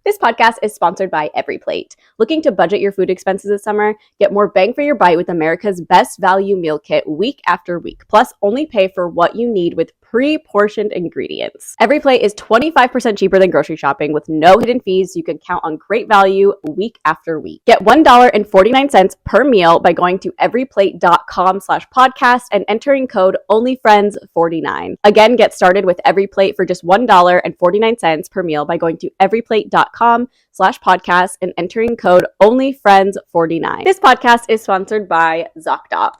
This podcast is sponsored by EveryPlate. Looking to budget your food expenses this summer? Get more bang for your bite with America's best value meal kit week after week. Plus, only pay for what you need with pre-portioned ingredients. EveryPlate is 25% cheaper than grocery shopping with no hidden fees. You can count on great value week after week. Get $1.49 per meal by going to everyplate.com/podcast and entering code ONLYFRIENDS49. Again, get started with EveryPlate for just $1.49 per meal by going to everyplate.com/podcast and entering code ONLYFRIENDS49. This podcast is sponsored by ZocDoc.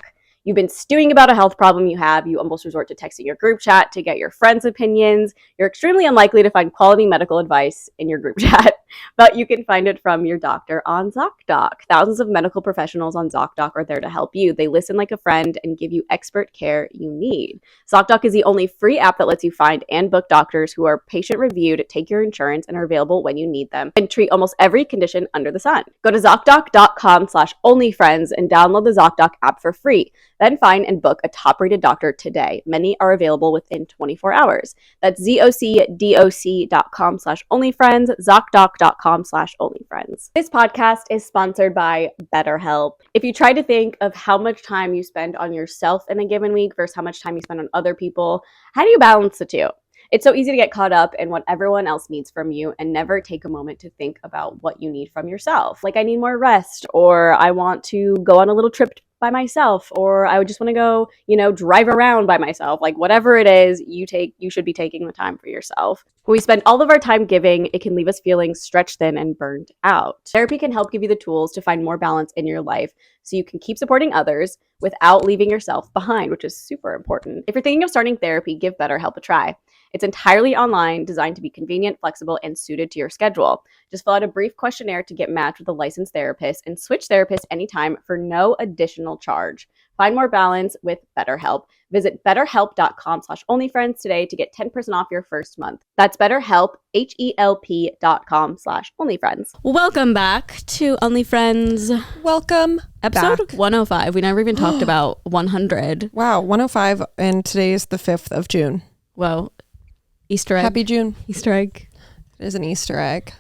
You've been stewing about a health problem you have. You almost resort to texting your group chat to get your friends' opinions. You're extremely unlikely to find quality medical advice in your group chat, but you can find it from your doctor on ZocDoc. Thousands of medical professionals on ZocDoc are there to help you. They listen like a friend and give you expert care you need. ZocDoc is the only free app that lets you find and book doctors who are patient-reviewed, take your insurance, and are available when you need them, and treat almost every condition under the sun. Go to ZocDoc.com/onlyfriends and download the ZocDoc app for free. Then find and book a top-rated doctor today. Many are available within 24 hours. That's ZocDoc.com/onlyfriends, ZocDoc.com/onlyfriends. This podcast is sponsored by BetterHelp. If you try to think of how much time you spend on yourself in a given week versus how much time you spend on other people, how do you balance the two? It's so easy to get caught up in what everyone else needs from you and never take a moment to think about what you need from yourself. Like, I need more rest, or I want to go on a little trip by myself, or I would just want to go, drive around by myself. Like, whatever it is you should be taking the time for yourself. When we spend all of our time giving, it can leave us feeling stretched thin and burned out. Therapy can help give you the tools to find more balance in your life so you can keep supporting others without leaving yourself behind, which is super important. If you're thinking of starting therapy, give BetterHelp a try. It's entirely online, designed to be convenient, flexible, and suited to your schedule. Just fill out a brief questionnaire to get matched with a licensed therapist and switch therapists anytime for no additional charge. Find more balance with BetterHelp. Visit betterhelp.com/onlyfriends today to get 10% off your first month. That's BetterHelp, HELP.com/onlyfriends. Welcome back to OnlyFriends. Welcome Episode back. 105. We never even talked about 100. Wow, 105, and today is the 5th of June. Whoa. Easter egg. Happy June. Easter egg. It is an Easter egg.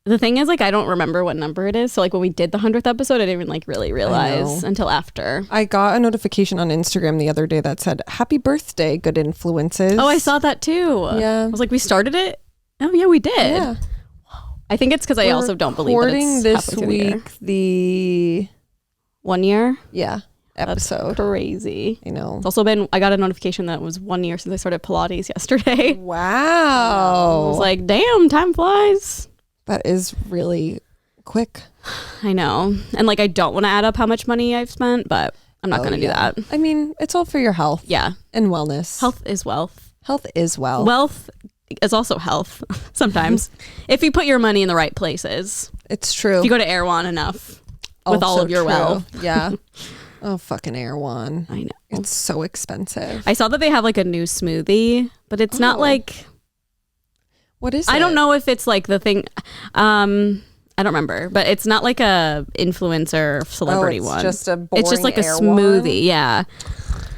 The thing is, I don't remember what number it is. So, when we did the 100th episode, I didn't even, really realize until after. I got a notification on Instagram the other day that said, "Happy birthday, good influences." Oh, I saw that too. Yeah. I was like, we started it? Oh, yeah, we did. Yeah. I think it's because I also don't believe that it's this halfway through the year. week, the 1 year? Yeah. Episode. That's crazy. I know. It's also I got a notification that it was 1 year since I started Pilates yesterday. Wow. I was like, damn, time flies. That is really quick. I know. And I don't want to add up how much money I've spent, but I'm not going to do that. I mean, it's all for your health. Yeah. And wellness. Health is wealth. Health is wealth. Wealth is also health sometimes. If you put your money in the right places. It's true. If you go to Erewhon enough with all of your wealth. Yeah. Oh, fucking Erewhon. I know. It's so expensive. I saw that they have a new smoothie, but it's not What is it? I don't know if it's the thing. I don't remember, but it's not a influencer celebrity it's one. Just a boring it's just a Erewhon? smoothie. Yeah.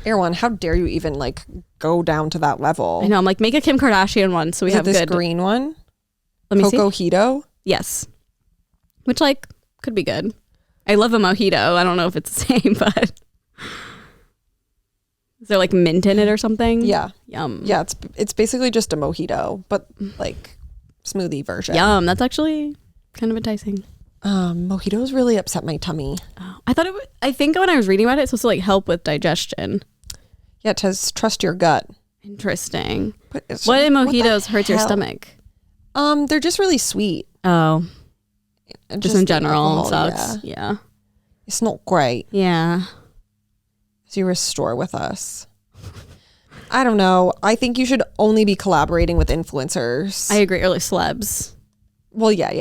Erewhon, how dare you even go down to that level? I know. I'm make a Kim Kardashian one so we have this good. green one? Let me Coco see. Hito? Yes. Which could be good. I love a mojito. I don't know if it's the same, but is there mint in it or something? Yeah. Yum. Yeah, it's basically just a mojito, but smoothie version. Yum. That's actually kind of enticing. Mojitos really upset my tummy. Oh, I thought I think when I was reading about it, it's supposed to help with digestion. Yeah, it says trust your gut. Interesting. But what in mojitos hurts your stomach? They're just really sweet. Oh. Just in general, alcohol, sucks. Yeah. It's not great. Yeah. So you restore with us. I don't know. I think you should only be collaborating with influencers. I agree. Or celebs. Well, yeah.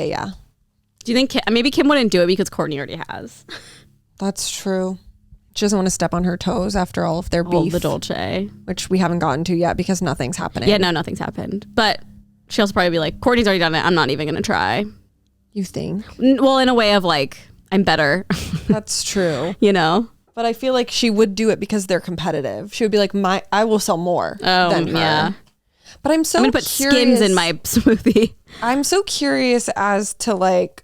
Do you think maybe Kim wouldn't do it because Courtney already has? That's true. She doesn't want to step on her toes after all of their beef. All the Dolce. Which we haven't gotten to yet because nothing's happening. Yeah, no, nothing's happened. But she'll probably be like, Courtney's already done it. I'm not even going to try. You think? Well, in a way of I'm better. That's true. But I feel like she would do it because they're competitive. She would be like, I will sell more than her. Yeah. But I'm so I'm gonna put curious. Skims in my smoothie. I'm so curious as to like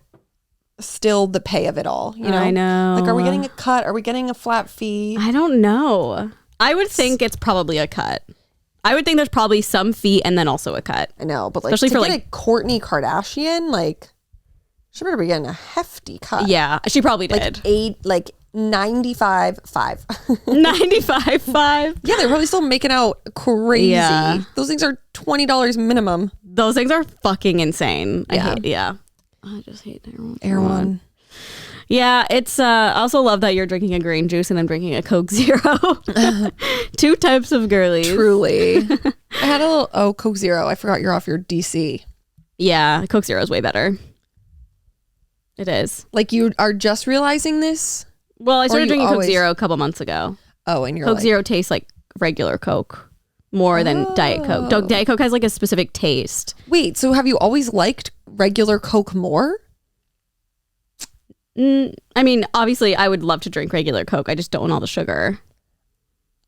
still the pay of it all. You know, I know. Like, are we getting a cut? Are we getting a flat fee? I don't know. I would think it's probably a cut. I would think there's probably some fee and then also a cut. I know, but like, Especially to for get like a Kourtney Kardashian, like, she better be getting a hefty cut. yeah, she probably did. Like 95.5. 95.5. Yeah, they're probably still making out crazy. Yeah. Those things are $20 minimum. Those things are fucking insane. Yeah. I just hate Air One. Yeah, it's I also love that you're drinking a green juice and I'm drinking a Coke Zero. Two types of girlies. Truly. I had a little Coke Zero. I forgot you're off your DC. Yeah, Coke Zero is way better. It is. Like, you are just realizing this? Well, I started you drinking Coke always- Zero a couple months ago. Oh, and you're Coke like, Zero tastes like regular Coke more than Diet Coke. Diet Coke has like a specific taste. wait, so have you always liked regular Coke more? I mean, obviously, I would love to drink regular Coke. I just don't want all the sugar.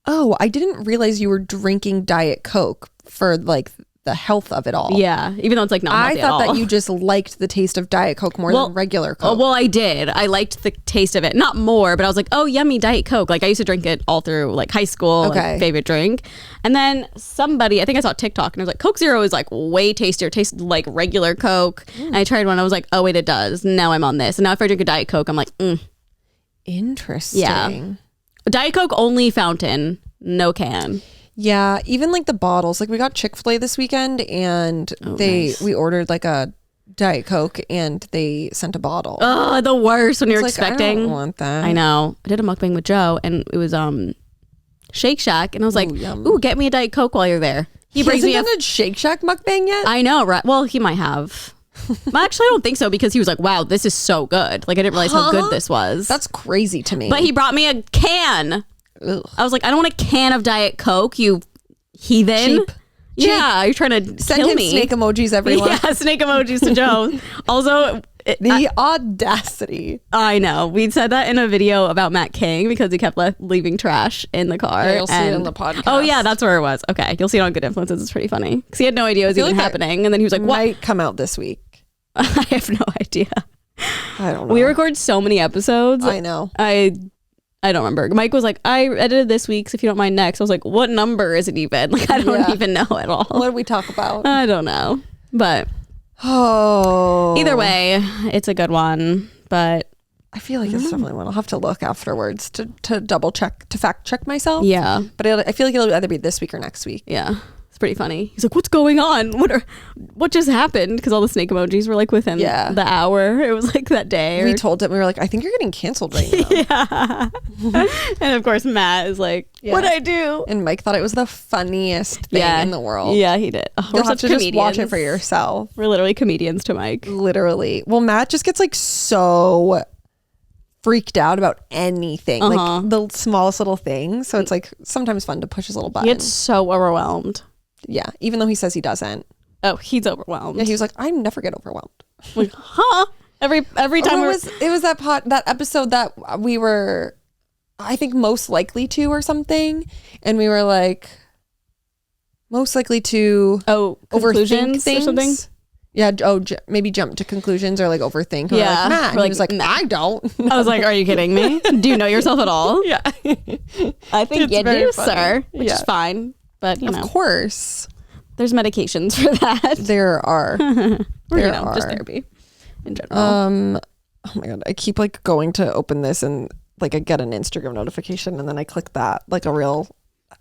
Oh, I didn't realize you were drinking Diet Coke for like the health of it all. Yeah, even though it's like not I healthy at thought all. that you just liked the taste of Diet Coke more than regular Oh, Coke. well, I did. I liked the taste of it. Not more, but I was like, oh, yummy Diet Coke. Like, I used to drink it all through like high school. Okay. Like, favorite drink. And then somebody, I think I saw TikTok and I was like, Coke Zero is like way tastier. It tastes like regular Coke. And I tried one. I was like, oh, wait, it does. Now I'm on this. And now if I drink a Diet Coke, I'm like, Interesting. Yeah. Diet Coke only fountain, no can. Yeah, even like the bottles. Like, we got Chick-fil-A this weekend and we ordered like a Diet Coke and they sent a bottle. Oh, the worst when you're It's like, expecting. I don't want that. I know. I did a mukbang with Joe and it was Shake Shack and I was like, yum. ooh, get me a Diet Coke while you're there. He brings me hasn't done a Shake Shack mukbang yet? I know, right? Well, he might have. Actually, I don't think so because he was like, wow, this is so good. Like, I didn't realize how good this was. That's crazy to me. But he brought me a can. Ugh. I was like, I don't want a can of Diet Coke, you heathen. Cheap. Yeah, you're trying to Send kill him me. snake emojis, everyone. Yeah, snake emojis to Joe. Also, The audacity. I know. We said that in a video about Matt King because he kept leaving trash in the car. Yeah, you'll see it in the podcast. Oh, yeah, that's where it was. Okay, you'll see it on Good Influences. It's pretty funny. Because he had no idea it was even happening. And then he was like, what? Might come out this week. I have no idea. I don't know. We record so many episodes. I know. I don't remember. Mike was like, I edited this week's, if you don't mind next. I was like, what number is it even? Like, I don't even know at all. What did we talk about? I don't know. But Oh. either way, it's a good one. But I feel like it's definitely one. I'll have to look afterwards to double check, to fact check myself. yeah. But I feel like it'll either be this week or next week. Yeah. It's pretty funny. He's like, what's going on? What just happened? Because all the snake emojis were like within the hour. It was like that day. We told him, we were like, I think you're getting canceled right now. Yeah. And of course, Matt is like, what'd I do? And Mike thought it was the funniest thing in the world. Yeah, he did. Oh, You'll we're have such to comedians. just watch it for yourself. We're literally comedians to Mike. Literally. Well, Matt just gets like so freaked out about anything, like the smallest little thing. So it's like sometimes fun to push his little button. He gets so overwhelmed. Yeah, even though he says he doesn't. Oh, he's overwhelmed. Yeah, he was like, I never get overwhelmed. Like, huh? Every time it was that episode that we were, I think, most likely to or something, and we were like, most likely to overthink conclusions things or something. Yeah. Maybe jump to conclusions or like overthink. Yeah. Like, Matt. And We're he was like, Matt. I don't. I was like, are you kidding me? Do you know yourself at all? Yeah. I think you very do, funny. sir. Which Yeah. is fine. But you know, Of course, there's medications for that. there are. Or, there you know, just are. therapy in general. Oh my god, I keep like going to open this and like I get an Instagram notification and then I click that like a real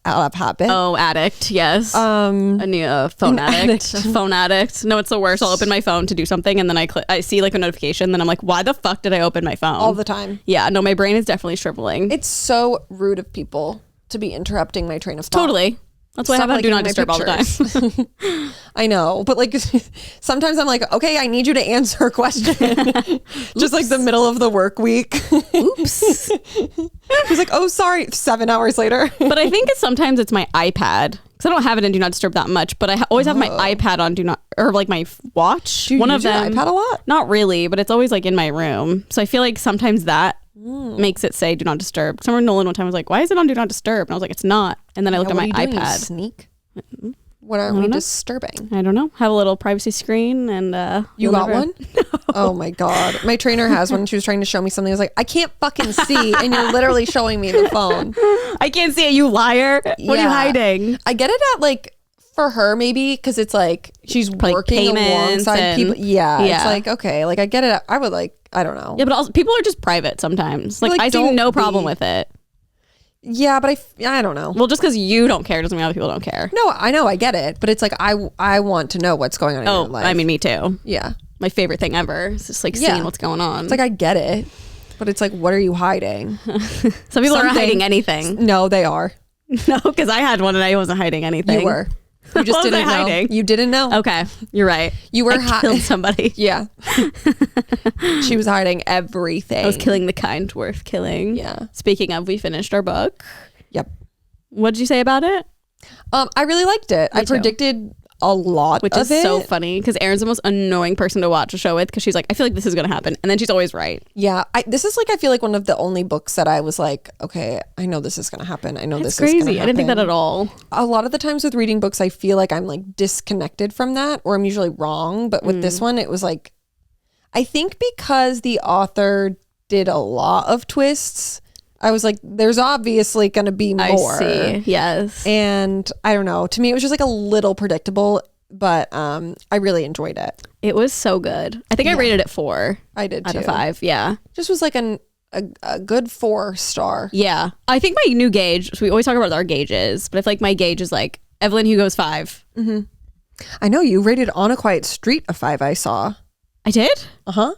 out of habit. Oh, addict. Yes. A new phone addict. A phone addict. No, it's the worst. I'll open my phone to do something and then I see like a notification. Then I'm like, why the fuck did I open my phone? All the time. Yeah. No, my brain is definitely shriveling. It's so rude of people to be interrupting my train of thought. Totally. That's why I have on Do Not Disturb all the time. I know, but like sometimes I'm like, okay, I need you to answer a question. Just like the middle of the work week. Oops. He's like, oh, sorry. 7 hours later. But I think sometimes it's my iPad because I don't have it in Do Not Disturb that much. But I always have my iPad on Do Not, or like my watch. Do you One use of your them. iPad a lot? Not really, but it's always like in my room. So I feel like sometimes that makes it say Do Not Disturb. Because I remember Nolan one time was like, why is it on Do Not Disturb? And I was like, it's not. And then I looked at my What are you doing, you iPad. sneak. What aren't we disturbing? I don't know. Have a little privacy screen and you got one? No. Oh my God. My trainer has one. She was trying to show me something. I was like, I can't fucking see. And you're literally showing me the phone. I can't see it, you liar. What are you hiding? I get it at like, for her maybe, because it's like she's like working alongside people. Yeah. It's like, okay, like I get it. I would like, I don't know. Yeah, but also people are just private sometimes. Like I see no problem with it. Yeah, but I don't know. Well, just because you don't care doesn't mean other people don't care. No, I know, I get it, but it's like I want to know what's going on in your life. I mean, me too. Yeah, my favorite thing ever is just like seeing what's going on. It's like I get it, but it's like, what are you hiding? Some people aren't hiding anything. No, they are. No, because I had one and I wasn't hiding anything. You were. You just didn't know. Hiding? You didn't know. Okay, you're right. You were killed somebody. Yeah. She was hiding everything. I was killing the kind worth killing. Yeah. Speaking of, we finished our book. Yep. What did you say about it? I really liked it. I predicted a lot Which is so funny because Erin's the most annoying person to watch a show with because she's like, I feel like this is going to happen. And then she's always right. Yeah. This is like, I feel like one of the only books that I was like, okay, I know this is going to happen. I know this is going to happen. Crazy. I didn't think that at all. A lot of the times with reading books, I feel like I'm like disconnected from that, or I'm usually wrong. But with this one, it was like, I think because the author did a lot of twists, I was like, there's obviously going to be more. I see. Yes. And I don't know. To me, it was just like a little predictable, but I really enjoyed it. It was so good. I think I rated it 4. I did too. Out of 5. Yeah. Just was like a good 4-star. Yeah. I think my new gauge, so we always talk about our gauges, but I feel like my gauge is like Evelyn Hugo's 5. Mm-hmm. I know you rated On a Quiet Street a 5, I saw. I did? Uh-huh.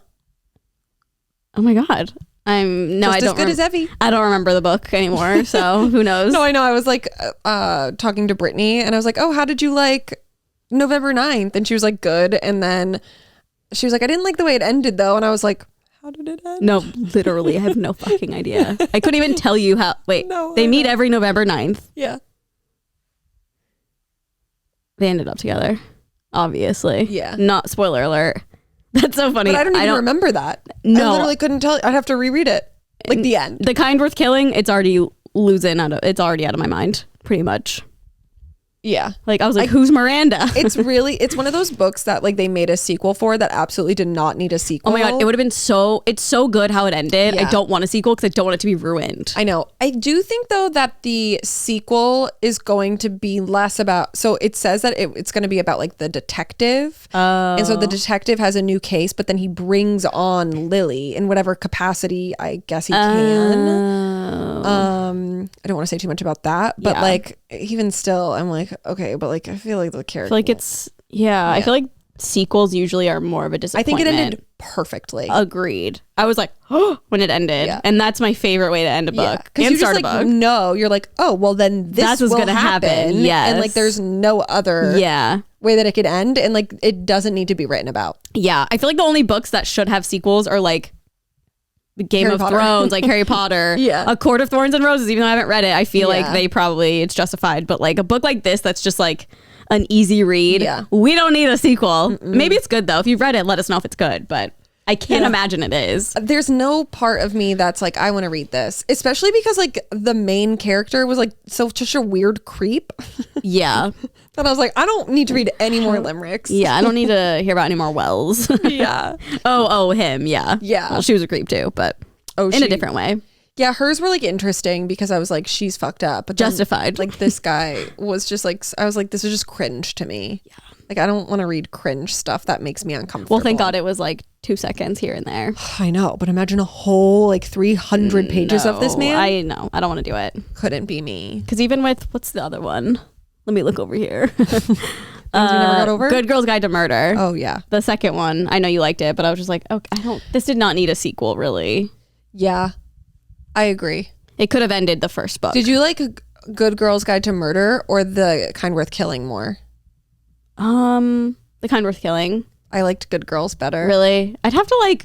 Oh my God. I don't as good as Evie. I don't remember the book anymore, so who knows? No, I know. I was like talking to Brittany and I was like, oh, how did you like November 9th? And she was like, good. And then she was like, I didn't like the way it ended though. And I was like, how did it end? No, literally, I have no fucking idea. I couldn't even tell you how. Wait, they meet every November 9th. Yeah. They ended up together, obviously. Yeah. Not spoiler alert. That's so funny. But I don't even remember that. No. I literally couldn't tell. I'd have to reread it. Like the end. The kind worth killing, it's already out of my mind, pretty much. Yeah. Like I was like, who's Miranda? It's one of those books that like they made a sequel for that absolutely did not need a sequel. Oh my God, it would have been it's so good how it ended. Yeah. I don't want a sequel because I don't want it to be ruined. I know. I do think though that the sequel is going to be less about, so it says that it's going to be about like the detective. And so the detective has a new case, but then he brings on Lily in whatever capacity I guess he can. I don't want to say too much about that, but like even still, I'm like, okay, but like I feel like the character. I feel like it's I feel like sequels usually are more of a disappointment. I think it ended perfectly. Agreed. I was like, oh, when it ended, and that's my favorite way to end a book. Because you just like no, you're like, oh well, then this is going to happen. Yes, and like there's no other way that it could end, and like it doesn't need to be written about. Yeah, I feel like the only books that should have sequels are like Game of Thrones, like Harry Potter, A Court of Thorns and Roses. Even though I haven't read it, I feel like it's justified. But like a book like this, that's just like an easy read. Yeah. We don't need a sequel. Mm-mm. Maybe it's good though. If you've read it, let us know if it's good. But I can't imagine it is. There's no part of me that's like, I want to read this, especially because like the main character was like such a weird creep. Yeah. That I was like, I don't need to read any more limericks. Yeah, I don't need to hear about any more Wells. Yeah. Oh, him. Yeah. Yeah. Well, she was a creep too, but in a different way. Yeah, hers were like interesting because I was like, she's fucked up. But justified. Like this guy was just like, I was like, this is just cringe to me. Yeah. Like I don't want to read cringe stuff that makes me uncomfortable. Well, thank God it was like 2 seconds here and there. I know, but imagine a whole like 300 pages of this man. I know. I don't want to do it. Couldn't be me. Because even with, what's the other one? Let me look over here. Things we never got over? Good Girl's Guide to Murder. Oh yeah. The second one. I know you liked it, but I was just like, okay, this did not need a sequel, really. Yeah, I agree. It could have ended the first book. Did you like Good Girl's Guide to Murder or The Kind Worth Killing more? The Kind Worth Killing. I liked Good Girls better. Really? I'd have to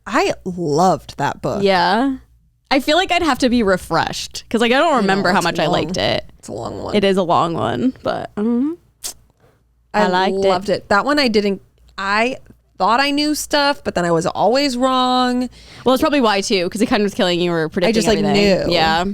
I loved that book. Yeah. I feel like I'd have to be refreshed because like I don't remember how much I liked it. It's a long one. It is a long one, but I loved it. That one I thought I knew stuff, but then I was always wrong. Well, it's probably why too, because it kind of was killing you or predicting everything. I just like knew. Yeah.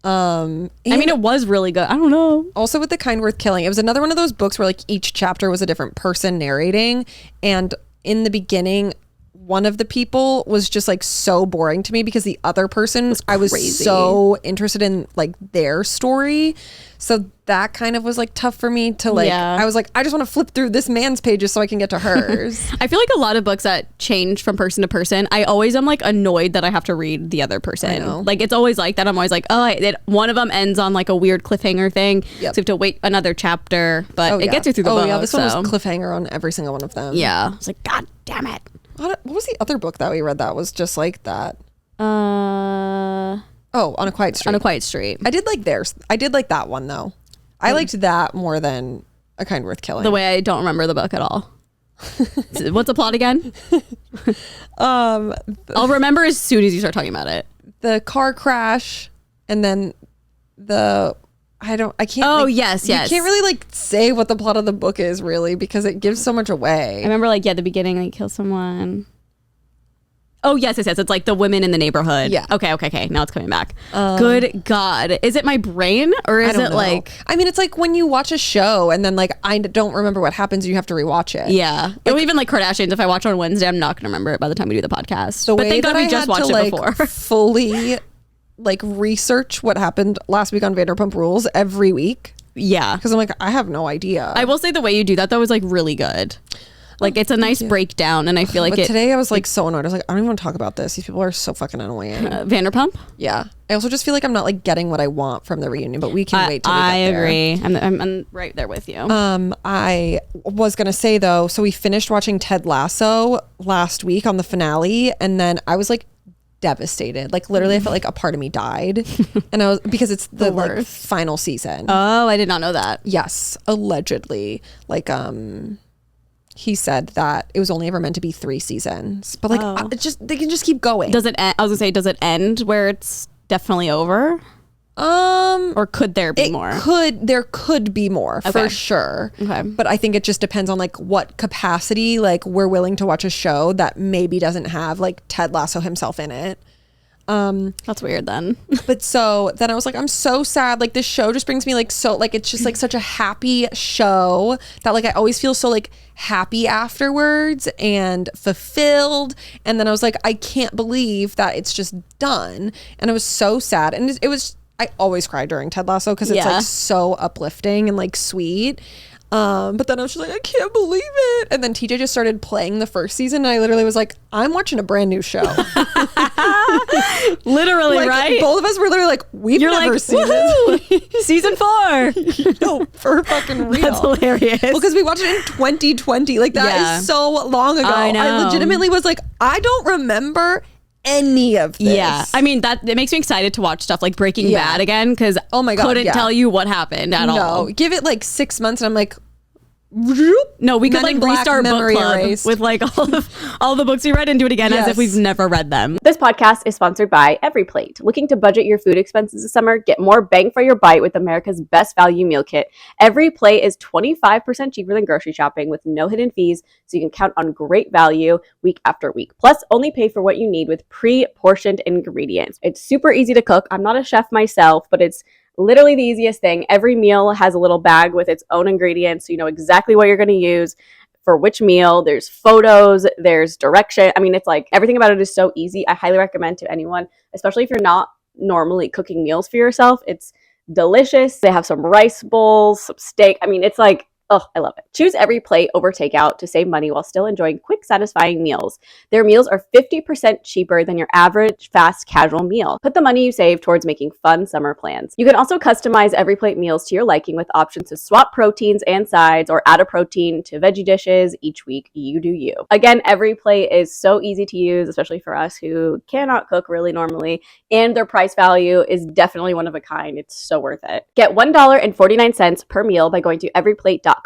I mean, it was really good. I don't know. Also with The Kind Worth Killing, it was another one of those books where like each chapter was a different person narrating, and in the beginning one of the people was just like so boring to me because the other person I was so interested in like their story, so that kind of was like tough for me to like I was like, I just want to flip through this man's pages so I can get to hers. I feel like a lot of books that change from person to person, I always am like annoyed that I have to read the other person. Like it's always like that. I'm always like, oh, one of them ends on like a weird cliffhanger thing, so you have to wait another chapter, but it gets you through the book. This one was cliffhanger on every single one of them. It's like, god damn it. What was the other book that we read that was just like that? On a Quiet Street. On a Quiet Street. I did like theirs. I did like that one though. I liked that more than A Kind Worth Killing. The way I don't remember the book at all. What's the plot again? I'll remember as soon as you start talking about it. The car crash, and then I can't. Oh, yes. You can't really like say what the plot of the book is really because it gives so much away. I remember like, the beginning, like kill someone. Oh, yes. It's like the women in the neighborhood. Yeah. Okay. Now it's coming back. Good God. Is it my brain or is it like... I mean, it's like when you watch a show and then like I don't remember what happens, you have to rewatch it. Yeah. Like, even like Kardashians, if I watch on Wednesday, I'm not going to remember it by the time we do the podcast. But thank God we just watched it before. Fully like research what happened last week on Vanderpump Rules every week. Yeah. Because I'm like, I have no idea. I will say the way you do that though is like really good. Like it's a nice breakdown, and I feel like today I was like so annoyed. I was like, I don't even want to talk about this. These people are so fucking annoying. Vanderpump? Yeah. I also just feel like I'm not like getting what I want from the reunion, but we can wait till we get there. I agree. I'm right there with you. I was gonna say though, so we finished watching Ted Lasso last week on the finale, and then I was like devastated. Like literally I felt like a part of me died. And I was, because it's the like final season. Oh, I did not know that. Yes, allegedly. Like he said that it was only ever meant to be 3 seasons, but like it's just, they can just keep going. Does it end, I was gonna say, does it end where it's definitely over? Or could there be more? There could be more for sure. Okay. But I think it just depends on like what capacity like we're willing to watch a show that maybe doesn't have like Ted Lasso himself in it. That's weird then. But so then I was like, I'm so sad. Like this show just brings me like so like it's just like such a happy show that like I always feel so like happy afterwards and fulfilled. And then I was like, I can't believe that it's just done. And I was so sad. And it was, I always cry during Ted Lasso because it's like so uplifting and like sweet. But then I was just like, I can't believe it. And then TJ just started playing the first season, and I literally was like, I'm watching a brand new show. Literally, like, right? Both of us were literally like, You're never like, seen this. Season 4. No, for fucking real. That's hilarious. Well, because we watched it in 2020. Like that is so long ago. I know. I legitimately was like, I don't remember any of this. Yeah, I mean that it makes me excited to watch stuff like Breaking Bad again because oh my God, couldn't tell you what happened at all. No, give it like 6 months and I'm like, no, we could like restart book club erased. with like all the books we read and do it again as if we've never read them. This podcast is sponsored by Every Plate. Looking to budget your food expenses this summer? Get more bang for your bite with America's best value meal kit. Every Plate is 25% cheaper than grocery shopping with no hidden fees, so you can count on great value week after week. Plus, only pay for what you need with pre-portioned ingredients. It's super easy to cook. I'm not a chef myself, but it's literally the easiest thing. Every meal has a little bag with its own ingredients, so you know exactly what you're going to use for which meal. There's photos, there's direction. I mean, it's like everything about it is so easy. I highly recommend to anyone, especially if you're not normally cooking meals for yourself. It's delicious. They have some rice bowls, some steak. I mean, it's like, oh, I love it. Choose Every Plate over takeout to save money while still enjoying quick, satisfying meals. Their meals are 50% cheaper than your average fast casual meal. Put the money you save towards making fun summer plans. You can also customize Every Plate meals to your liking with options to swap proteins and sides or add a protein to veggie dishes each week. You do you. Again, Every Plate is so easy to use, especially for us who cannot cook really normally, and their price value is definitely one of a kind. It's so worth it. Get $1.49 per meal by going to everyplate.com/podcast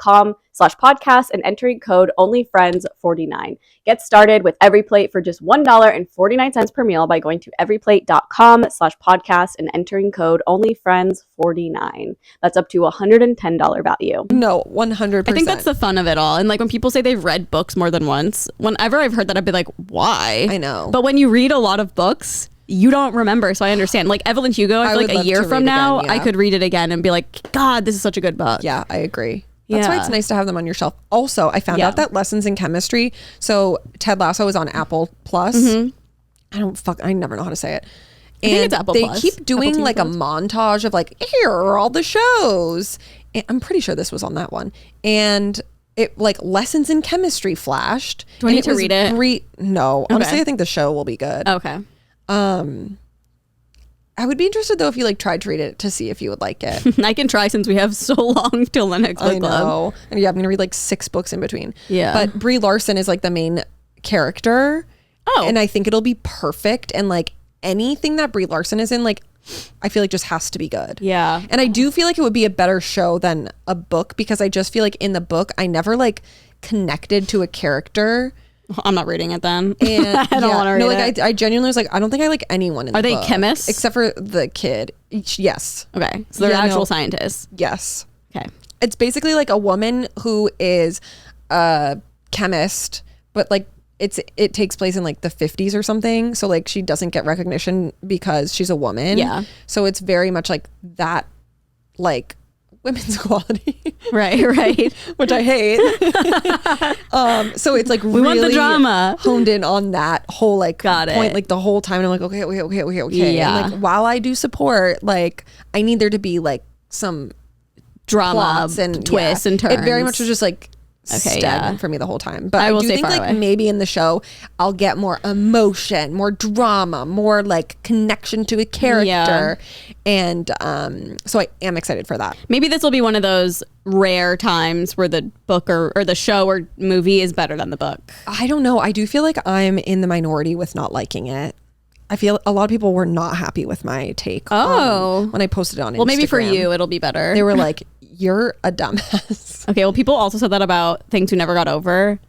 and entering code OnlyFriends49. Get started with Every Plate for just $1.49 per meal by going to everyplate.com/podcast and entering code OnlyFriends49. That's up to $110 value. No, 100%. I think that's the fun of it all. And like when people say they've read books more than once, whenever I've heard that, I'd be like, why? I know. But when you read a lot of books, you don't remember, so I understand. Like Evelyn Hugo, I feel would like a love year to from read now, again, yeah. I could read it again and be like, God, this is such a good book. Yeah, I agree. That's why Yeah. it's nice to have them on your shelf. Also, I found out that Lessons in Chemistry, so Ted Lasso is on Apple Plus. I never know how to say it. think And it's Apple they Plus. keep doing Apple TV like a Plus. montage of like, here are all the shows. And I'm pretty sure this was on that one. And it like Lessons in Chemistry flashed. Do I need to read it? No, honestly, I think the show will be good. Okay. I would be interested though if you like tried to read it to see if you would like it. I can try since we have so long till the next book I club. know. And yeah, I'm gonna read like 6 books in between. Yeah. But Brie Larson is like the main character. Oh. And I think it'll be perfect. And like anything that Brie Larson is in, like I feel like just has to be good. Yeah. And I do feel like it would be a better show than a book because I just feel like in the book I never like connected to a character. I'm not reading it then. And I don't want to read it. I genuinely was like, I don't think I like anyone in Are the they book, chemists? except for the kid. Yes. Okay. So they're Yeah, actual no. scientists. Yes. Okay. It's basically like a woman who is a chemist, but like it takes place in like the 50s or something. So like she doesn't get recognition because she's a woman. Yeah. So it's very much like that, like women's equality. Right. Which I hate. So it's like We really want the drama. honed in on that whole like Got it. point like the whole time. And I'm like, okay. Yeah. And like while I do support, like I need there to be like some Drama plots and twists and turns. It very much was just like Okay, stagnant yeah. for me the whole time. But I I will do stay think far like away. maybe in the show I'll get more emotion, more drama, more like connection to a character. And so I am excited for that. Maybe this will be one of those rare times where the book or the show or movie is better than the book. I don't know. I do feel like I'm in the minority with not liking it. I feel a lot of people were not happy with my take when I posted it on Instagram. Well, maybe for you it'll be better. They were like, you're a dumbass. Okay, well, people also said that about Things We Never Got Over.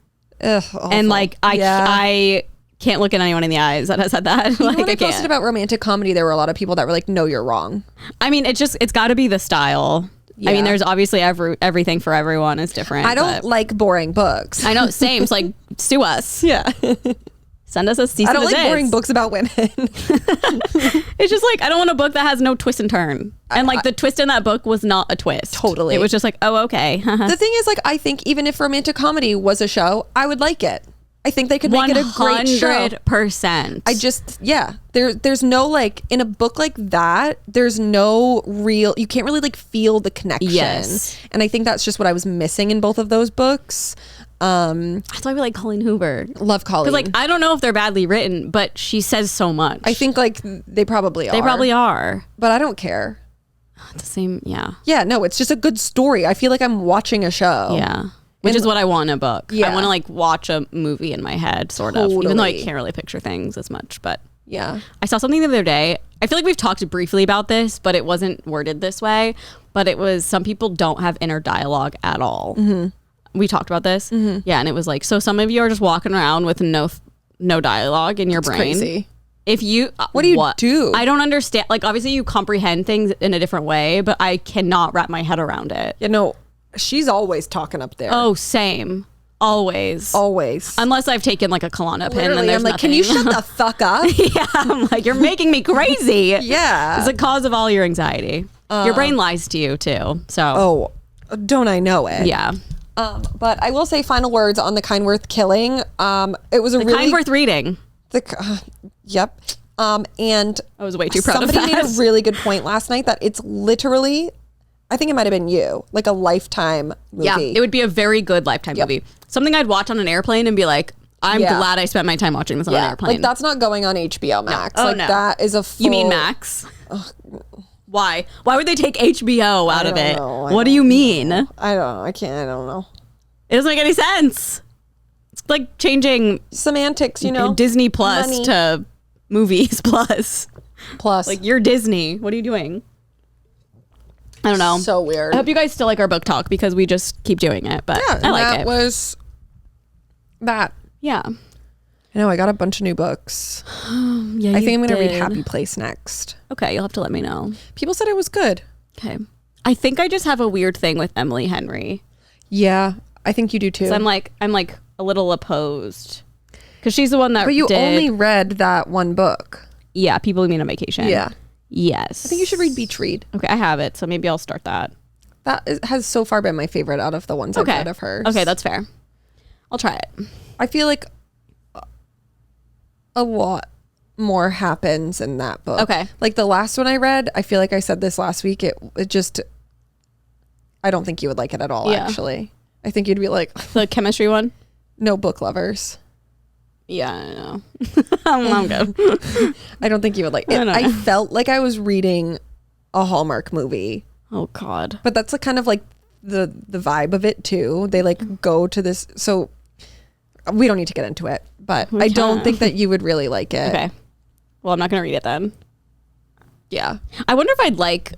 Ugh, awful. And like I can't look at anyone in the eyes that has said that. You like know, when I I posted can't. about romantic comedy, there were a lot of people that were like, no, you're wrong. I mean, it's got to be the style. I Yeah. mean, there's obviously everything for everyone is different. I don't but- like boring books. I know, same. So like, sue us. Yeah. Send us a cease I don't and like desist. boring books about women. It's just like I don't want a book that has no twist and turn. And like the twist in that book was not a twist. Totally. It was just like, oh, okay. The thing is, like, I think even if romantic comedy was a show, I would like it. I think they could make it a great show. 100%. I just, yeah, there's no like in a book like that, there's no real, you can't really like feel the connection. Yes. And I think that's just what I was missing in both of those books. That's why we like Colleen Hoover. Love Colleen. Because like I don't know if they're badly written, but she says so much. I think like they probably are. they probably are. But I don't care. The same, yeah. Yeah, no, it's just a good story. I feel like I'm watching a show. Yeah. Which is what I want in a book. Yeah. I want to like watch a movie in my head, sort of. Even though I Totally. can't really picture things as much. But Yeah. I saw something the other day. I feel like we've talked briefly about this, but it wasn't worded this way. But it was some people don't have inner dialogue at all. Mm-hmm. We talked about this. Mm-hmm. Yeah. And it was like, so some of you are just walking around with no dialogue in your brain. Crazy. If you What do you do? I don't understand. Like obviously you comprehend things in a different way, but I cannot wrap my head around it. You know, she's always talking up there. Oh, same. Always. Always. Unless I've taken like a Klonopin and Literally, there's I'm like, nothing. can you shut the fuck up? Yeah, I'm like, you're making me crazy. Yeah. It's the cause of all your anxiety. Your brain lies to you too. So, Oh, don't I know it? yeah. But I will say final words on the kind worth killing. It was a really Kind worth reading. Yep. And I was way too proud of somebody that. made a really good point last night that it's literally, I think it might have been you, like a Lifetime movie. Yeah, it would be a very good Lifetime movie. Something I'd watch on an airplane and be like, I'm Yeah. glad I spent my time watching this on an airplane. like that's not going on HBO Max. Oh, like no. that is a full, You mean Max? Why? Why would they take HBO out of don't it? know. What do you mean? I don't know. I don't know. It doesn't make any sense. It's like changing Semantics, you know. Disney Plus money. to Movies Plus. Plus, Like, you're Disney. What are you doing? I don't know. so weird. I hope you guys still like our book talk because we just keep doing it. But Yeah, I like that it. was that. Yeah. I know. I got a bunch of new books. Yeah. I think I'm going to read did. Happy Place next. Okay, you'll have to let me know. People said it was good. Okay. I think I just have a weird thing with Emily Henry. Yeah, I think you do too. So I'm like a little opposed because she's the one that But you did. only read that one book. Yeah, People We Meet on Vacation. Yeah. Yes. I think you should read Beach Read. Okay, I have it, so maybe I'll start that. Has so far been my favorite out of the ones I've read of hers. Okay, that's fair. I'll try it. I feel like a lot more happens in that book. Okay. Like the last one I read, I feel like I said this last week, it just, I don't think you would like it at all, actually. I think you'd be like... The chemistry one? No book lovers. Yeah, I know. I'm good. I don't think you would like it. I felt like I was reading a Hallmark movie. Oh, God. But that's kind of like the vibe of it, too. They like go to this... So we don't need to get into it, but I don't think that you would really like it. Okay. Well, I'm not going to read it then. Yeah. I wonder if I'd like...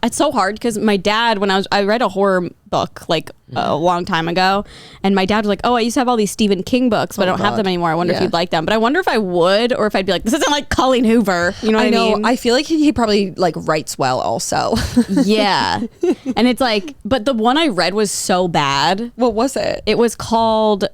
It's so hard because my dad, when I read a horror book like a long time ago, and my dad was like, oh, I used to have all these Stephen King books, but I don't have them anymore. I wonder if you'd like them. But I wonder if I would, or if I'd be like, this isn't like Colleen Hoover. You know what I mean? I feel like he probably like writes well also. Yeah. And it's like, but the one I read was so bad. What was it? It was called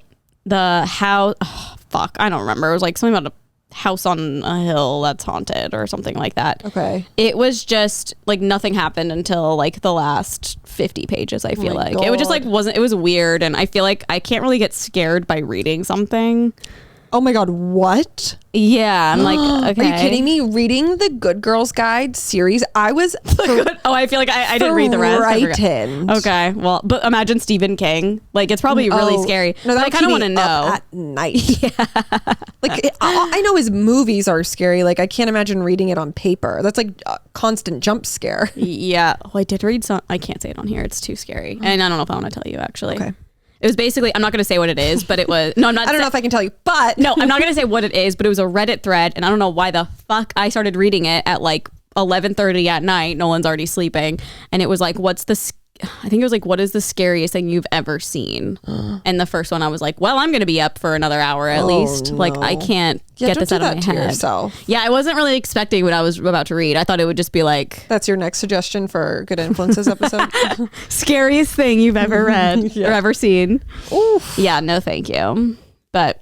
The House. Oh, fuck. I don't remember. It was like something about a house on a hill that's haunted or something like that. Okay. It was just like nothing happened until like the last 50 pages, I feel like. God. It was just like it was weird, and I feel like I can't really get scared by reading something. Oh my God, what? Yeah, I'm like, okay. Are you kidding me? Reading the Good Girls Guide series, I was I feel like I didn't read the rest. Frightened. Okay, well, but imagine Stephen King. Like, it's probably really scary. No, but I kind of want to know. At night. Yeah. Like, I know his movies are scary. Like, I can't imagine reading it on paper. That's like a constant jump scare. Yeah. Oh, I did read some. I can't say it on here. It's too scary. And I don't know if I want to tell you, actually. Okay. It was basically, I'm not going to say what it is, but it was, no, I'm not. I don't know if I can tell you, but. No, I'm not going to say what it is, but it was a Reddit thread, and I don't know why the fuck I started reading it at like 11:30 at night. Nolan's already sleeping. And it was like, I think it was like, what is the scariest thing you've ever seen? And the first one I was like, well, I'm going to be up for another hour at least. No. Like, I can't get this out of my head. Yourself. Yeah, I wasn't really expecting what I was about to read. I thought it would just be like... That's your next suggestion for Good Influences episode? Scariest thing you've ever read or ever seen. Oof. Yeah, no thank you. But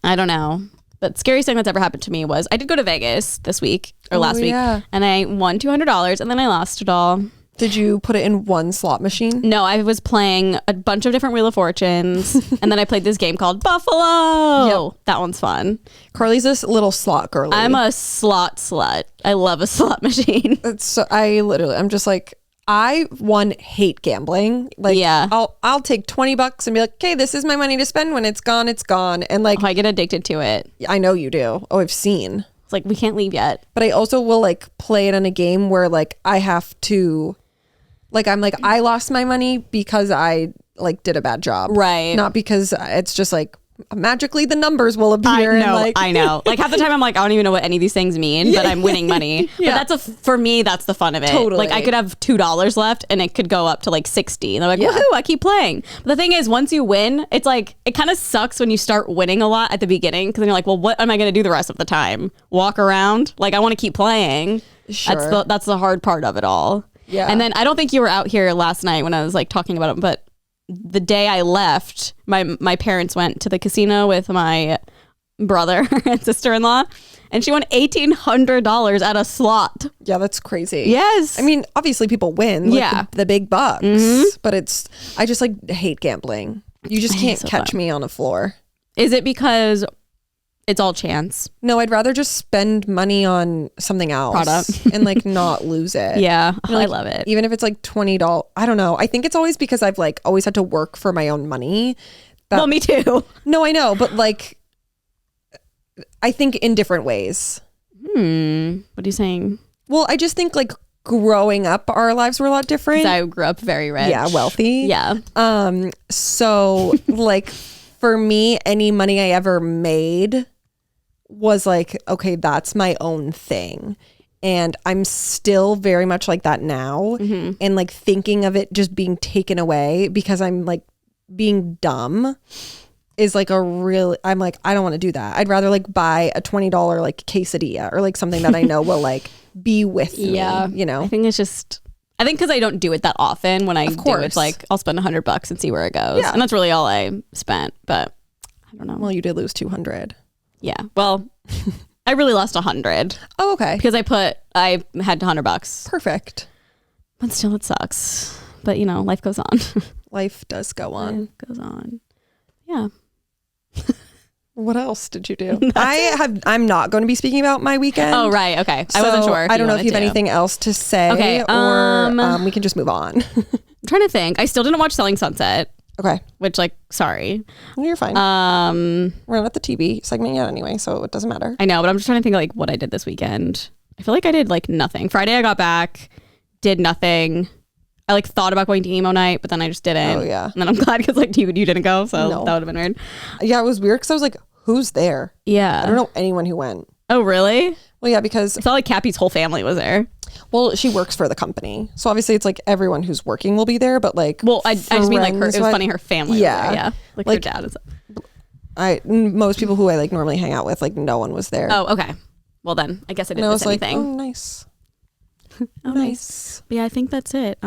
I don't know. But scariest thing that's ever happened to me was I did go to Vegas this week or last week, and I won $200, and then I lost it all. Did you put it in one slot machine? No, I was playing a bunch of different Wheel of Fortunes, and then I played this game called Buffalo. Yep. That one's fun. Carly's this little slot girly. I'm a slot slut. I love a slot machine. I'm just like, I hate gambling. Like, yeah. I'll take $20 and be like, okay, this is my money to spend. When it's gone, it's gone. And like, I get addicted to it. I know you do. Oh, I've seen. It's like, we can't leave yet. But I also will like play it on a game where like I have to, like, I'm like, I lost my money because I like did a bad job. Right. Not because it's just like, magically the numbers will appear. I know. Like half the time I'm like, I don't even know what any of these things mean, but I'm winning money. But for me, that's the fun of it. Totally. Like I could have $2 left and it could go up to like 60. And I'm like, woohoo, I keep playing. But the thing is, once you win, it's like, it kind of sucks when you start winning a lot at the beginning. Cause then you're like, well, what am I going to do the rest of the time? Walk around? Like I want to keep playing. Sure. That's the hard part of it all. Yeah. And then I don't think you were out here last night when I was like talking about it, but the day I left, my parents went to the casino with my brother and sister-in-law, and she won $1,800 at a slot. Yeah, that's crazy. Yes. I mean, obviously people win. Like the big bucks. But I just like hate gambling. You just can't catch me on a floor. Is it because it's all chance? No, I'd rather just spend money on something else. Product. And like not lose it. Yeah. You know, like, I love it. Even if it's like $20. I don't know. I think it's always because I've like always had to work for my own money. Well, me too. No, I know. But like, I think in different ways. What are you saying? Well, I just think like growing up, our lives were a lot different. I grew up very rich. Yeah, wealthy. Yeah. So like for me, any money I ever made was like, okay, that's my own thing. And I'm still very much like that now. And like thinking of it just being taken away because I'm like being dumb is like I'm like, I don't want to do that. I'd rather like buy a $20 like quesadilla or like something that I know will like be with me, you know? I think because I don't do it that often. When I do, it's like I'll spend $100 and see where it goes. And that's really all I spent, but I don't know. Well, you did lose 200. Yeah. Well, I really lost 100 Oh, okay. because I had $100. Perfect. But still, it sucks. But you know, life goes on. Life does go on. Life goes on. Yeah. What else did you do? I'm not going to be speaking about my weekend. Oh, right. Okay. I wasn't sure. I don't know if you have anything else to say. Okay, or we can just move on. I'm trying to think. I still didn't watch Selling Sunset, Okay. which like, sorry. You're fine. We're not at the TV segment yet anyway, so it doesn't matter. I know, but I'm just trying to think like what I did this weekend. I feel like I did like nothing. Friday I got back, did nothing. I like thought about going to emo night, but then I just didn't. Oh, yeah. And then I'm glad because like you didn't go, so No. that would have been weird. Yeah, it was weird because I was like, who's there? Yeah. I don't know anyone who went. Oh, really? Well, yeah, because I felt like Cappy's whole family was there. well, she works for the company, so obviously it's like everyone who's working will be there. But like, Well, I just mean like her. It was funny her family. Yeah. Was there, yeah. Like her dad is. Most people who I like normally hang out with, like no one was there. Oh, okay. Well then, I guess I and didn't I miss was like, anything. oh, nice. Oh, nice. But yeah, I think that's it.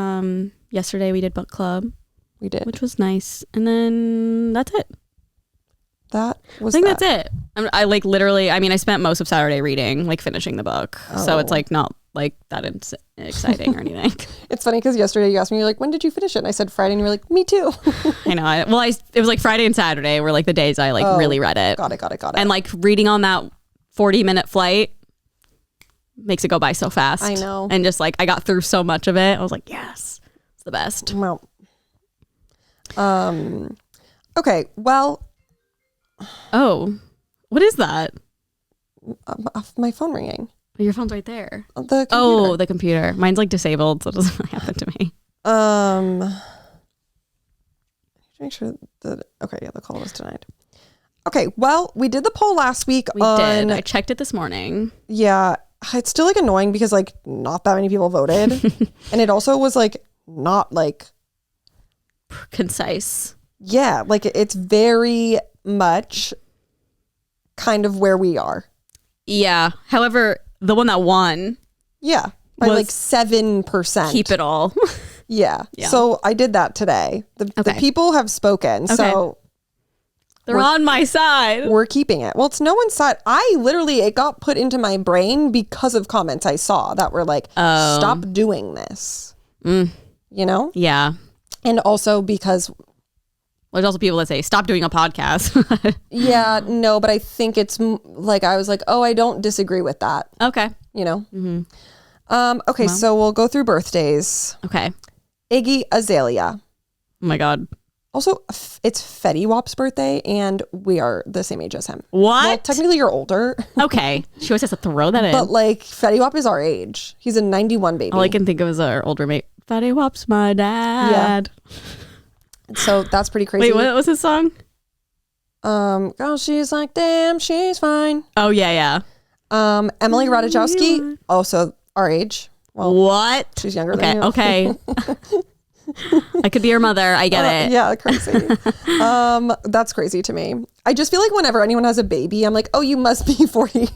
Yesterday we did book club, We did. which was nice, and then that's it. That was. I think that's it. I like literally. I mean, I spent most of Saturday reading, like finishing the book, so it's like not like that exciting or anything. It's funny because yesterday you asked me, you're like, when did you finish it? And I said Friday, and you were like, me too. I know. It was like Friday and Saturday were like the days I like really read it. Got it. And like reading on that 40-minute flight makes it go by so fast. I know. And just like I got through so much of it, I was like, yes, it's the best. Well, okay. Well, Oh, what is that? my phone ringing. Your phone's right there. The computer. Oh, the computer. Mine's like disabled, so it doesn't really happen to me. Make sure that the call was denied. Okay, well, we did the poll last week. We did. I checked it this morning. Yeah, it's still like annoying because like not that many people voted, and it also was like not like concise. Yeah, like it's very much kind of where we are. Yeah. However, the one that won. Yeah, by like 7%. Keep it all. Yeah. So I did that today. The people have spoken. So they're on my side. We're keeping it. Well, it's no one's side. It got put into my brain because of comments I saw that were like, stop doing this. You know? Yeah. And also because there's also people that say, stop doing a podcast. Yeah, no, but I think it's like, I was like, oh, I don't disagree with that. Okay. You know? Mm-hmm. Okay, so we'll go through birthdays. Okay. Iggy Azalea. Oh my God. Also, it's Fetty Wap's birthday, and we are the same age as him. What? Well, technically, you're older. Okay. She always has to throw that in. But like, Fetty Wap is our age. He's a 91 baby. All I can think of is our old roommate. Fetty Wap's my dad. Yeah. So that's pretty crazy. Wait, what was his song? Girl, she's like, damn, she's fine. Oh, yeah. Emily Ratajkowski, also our age. Well, what? She's younger than you. Okay. I could be your mother. I get it. Yeah, crazy. That's crazy to me. I just feel like whenever anyone has a baby, I'm like, oh, you must be 40.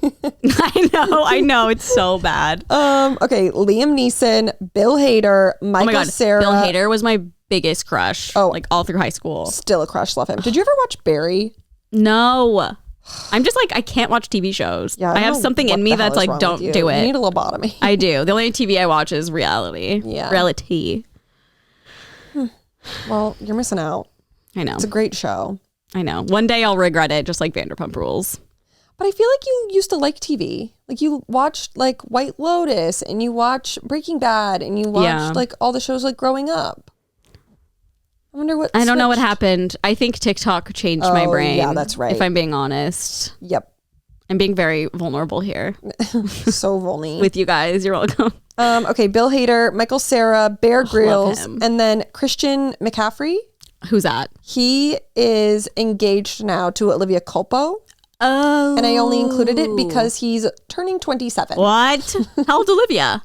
I know. It's so bad. Okay, Liam Neeson, Bill Hader, Michael Oh my God. Cera. Bill Hader was my biggest crush. Like all through high school. Still a crush. Love him. Did you ever watch Barry? No. I'm just like, I can't watch TV shows. Yeah, I have something in me that's like, don't do it. You need a lobotomy. I do. The only TV I watch is reality. Yeah. Reality. Well, you're missing out. I know. It's a great show. I know. One day I'll regret it, just like Vanderpump Rules. But I feel like you used to like TV. Like you watched like White Lotus and you watch Breaking Bad and you watched like all the shows like growing up. I wonder what I don't know what happened. I think TikTok changed my brain. Yeah, that's right. If I'm being honest. Yep. I'm being very vulnerable here. So vulnerable. With you guys. You're welcome. Okay, Bill Hader, Michael Cera, Bear Grylls, and then Christian McCaffrey. Who's that? He is engaged now to Olivia Culpo. Oh. And I only included it because he's turning 27. What? How old Olivia?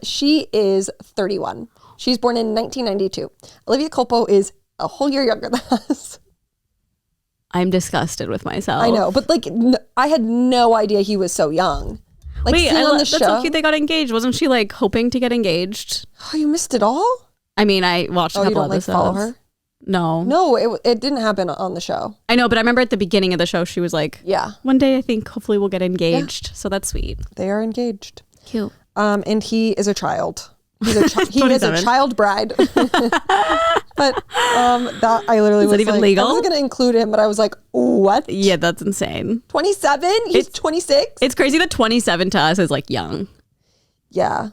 She is 31. She's born in 1992. Olivia Culpo is a whole year younger than us. I'm disgusted with myself. I know, but like, I had no idea he was so young. Like, wait, on the that's show, so cute they got engaged. Wasn't she like hoping to get engaged? Oh, you missed it all? I mean, I watched a couple you don't episodes. like follow her? No, it didn't happen on the show. I know, but I remember at the beginning of the show, she was like, yeah, one day I think hopefully we'll get engaged. So that's sweet. They are engaged. Cute. And he is a child. He is a child bride. But that I literally is was it even like, legal? I wasn't going to include him, but I was like, what? Yeah, that's insane. 27? He's 26? It's crazy that 27 to us is like young. Yeah.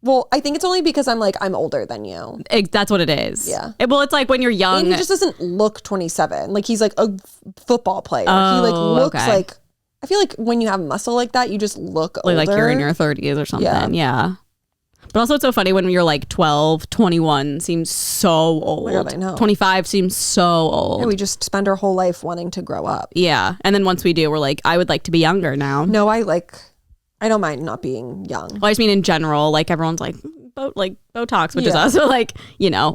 Well, I think it's only because I'm older than you. That's what it is. Yeah. Well, it's like when you're young. And he just doesn't look 27. Like he's like a football player. Oh, he like looks okay. like, I feel like when you have muscle like that, you just look older. Like you're in your 30s or something. Yeah. But also it's so funny when you're like 12, 21 seems so old. Oh my God, I know. 25 seems so old. Yeah, we just spend our whole life wanting to grow up. Yeah. And then once we do, we're like, I would like to be younger now. No, I don't mind not being young. Well, I just mean in general, like everyone's like Botox, which is us. So like,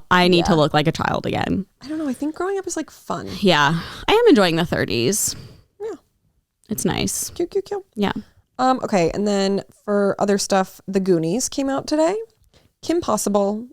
I need to look like a child again. I don't know. I think growing up is like fun. Yeah. I am enjoying the 30s. Yeah. It's nice. Cute. Yeah. Okay, and then for other stuff, The Goonies came out today. Kim Possible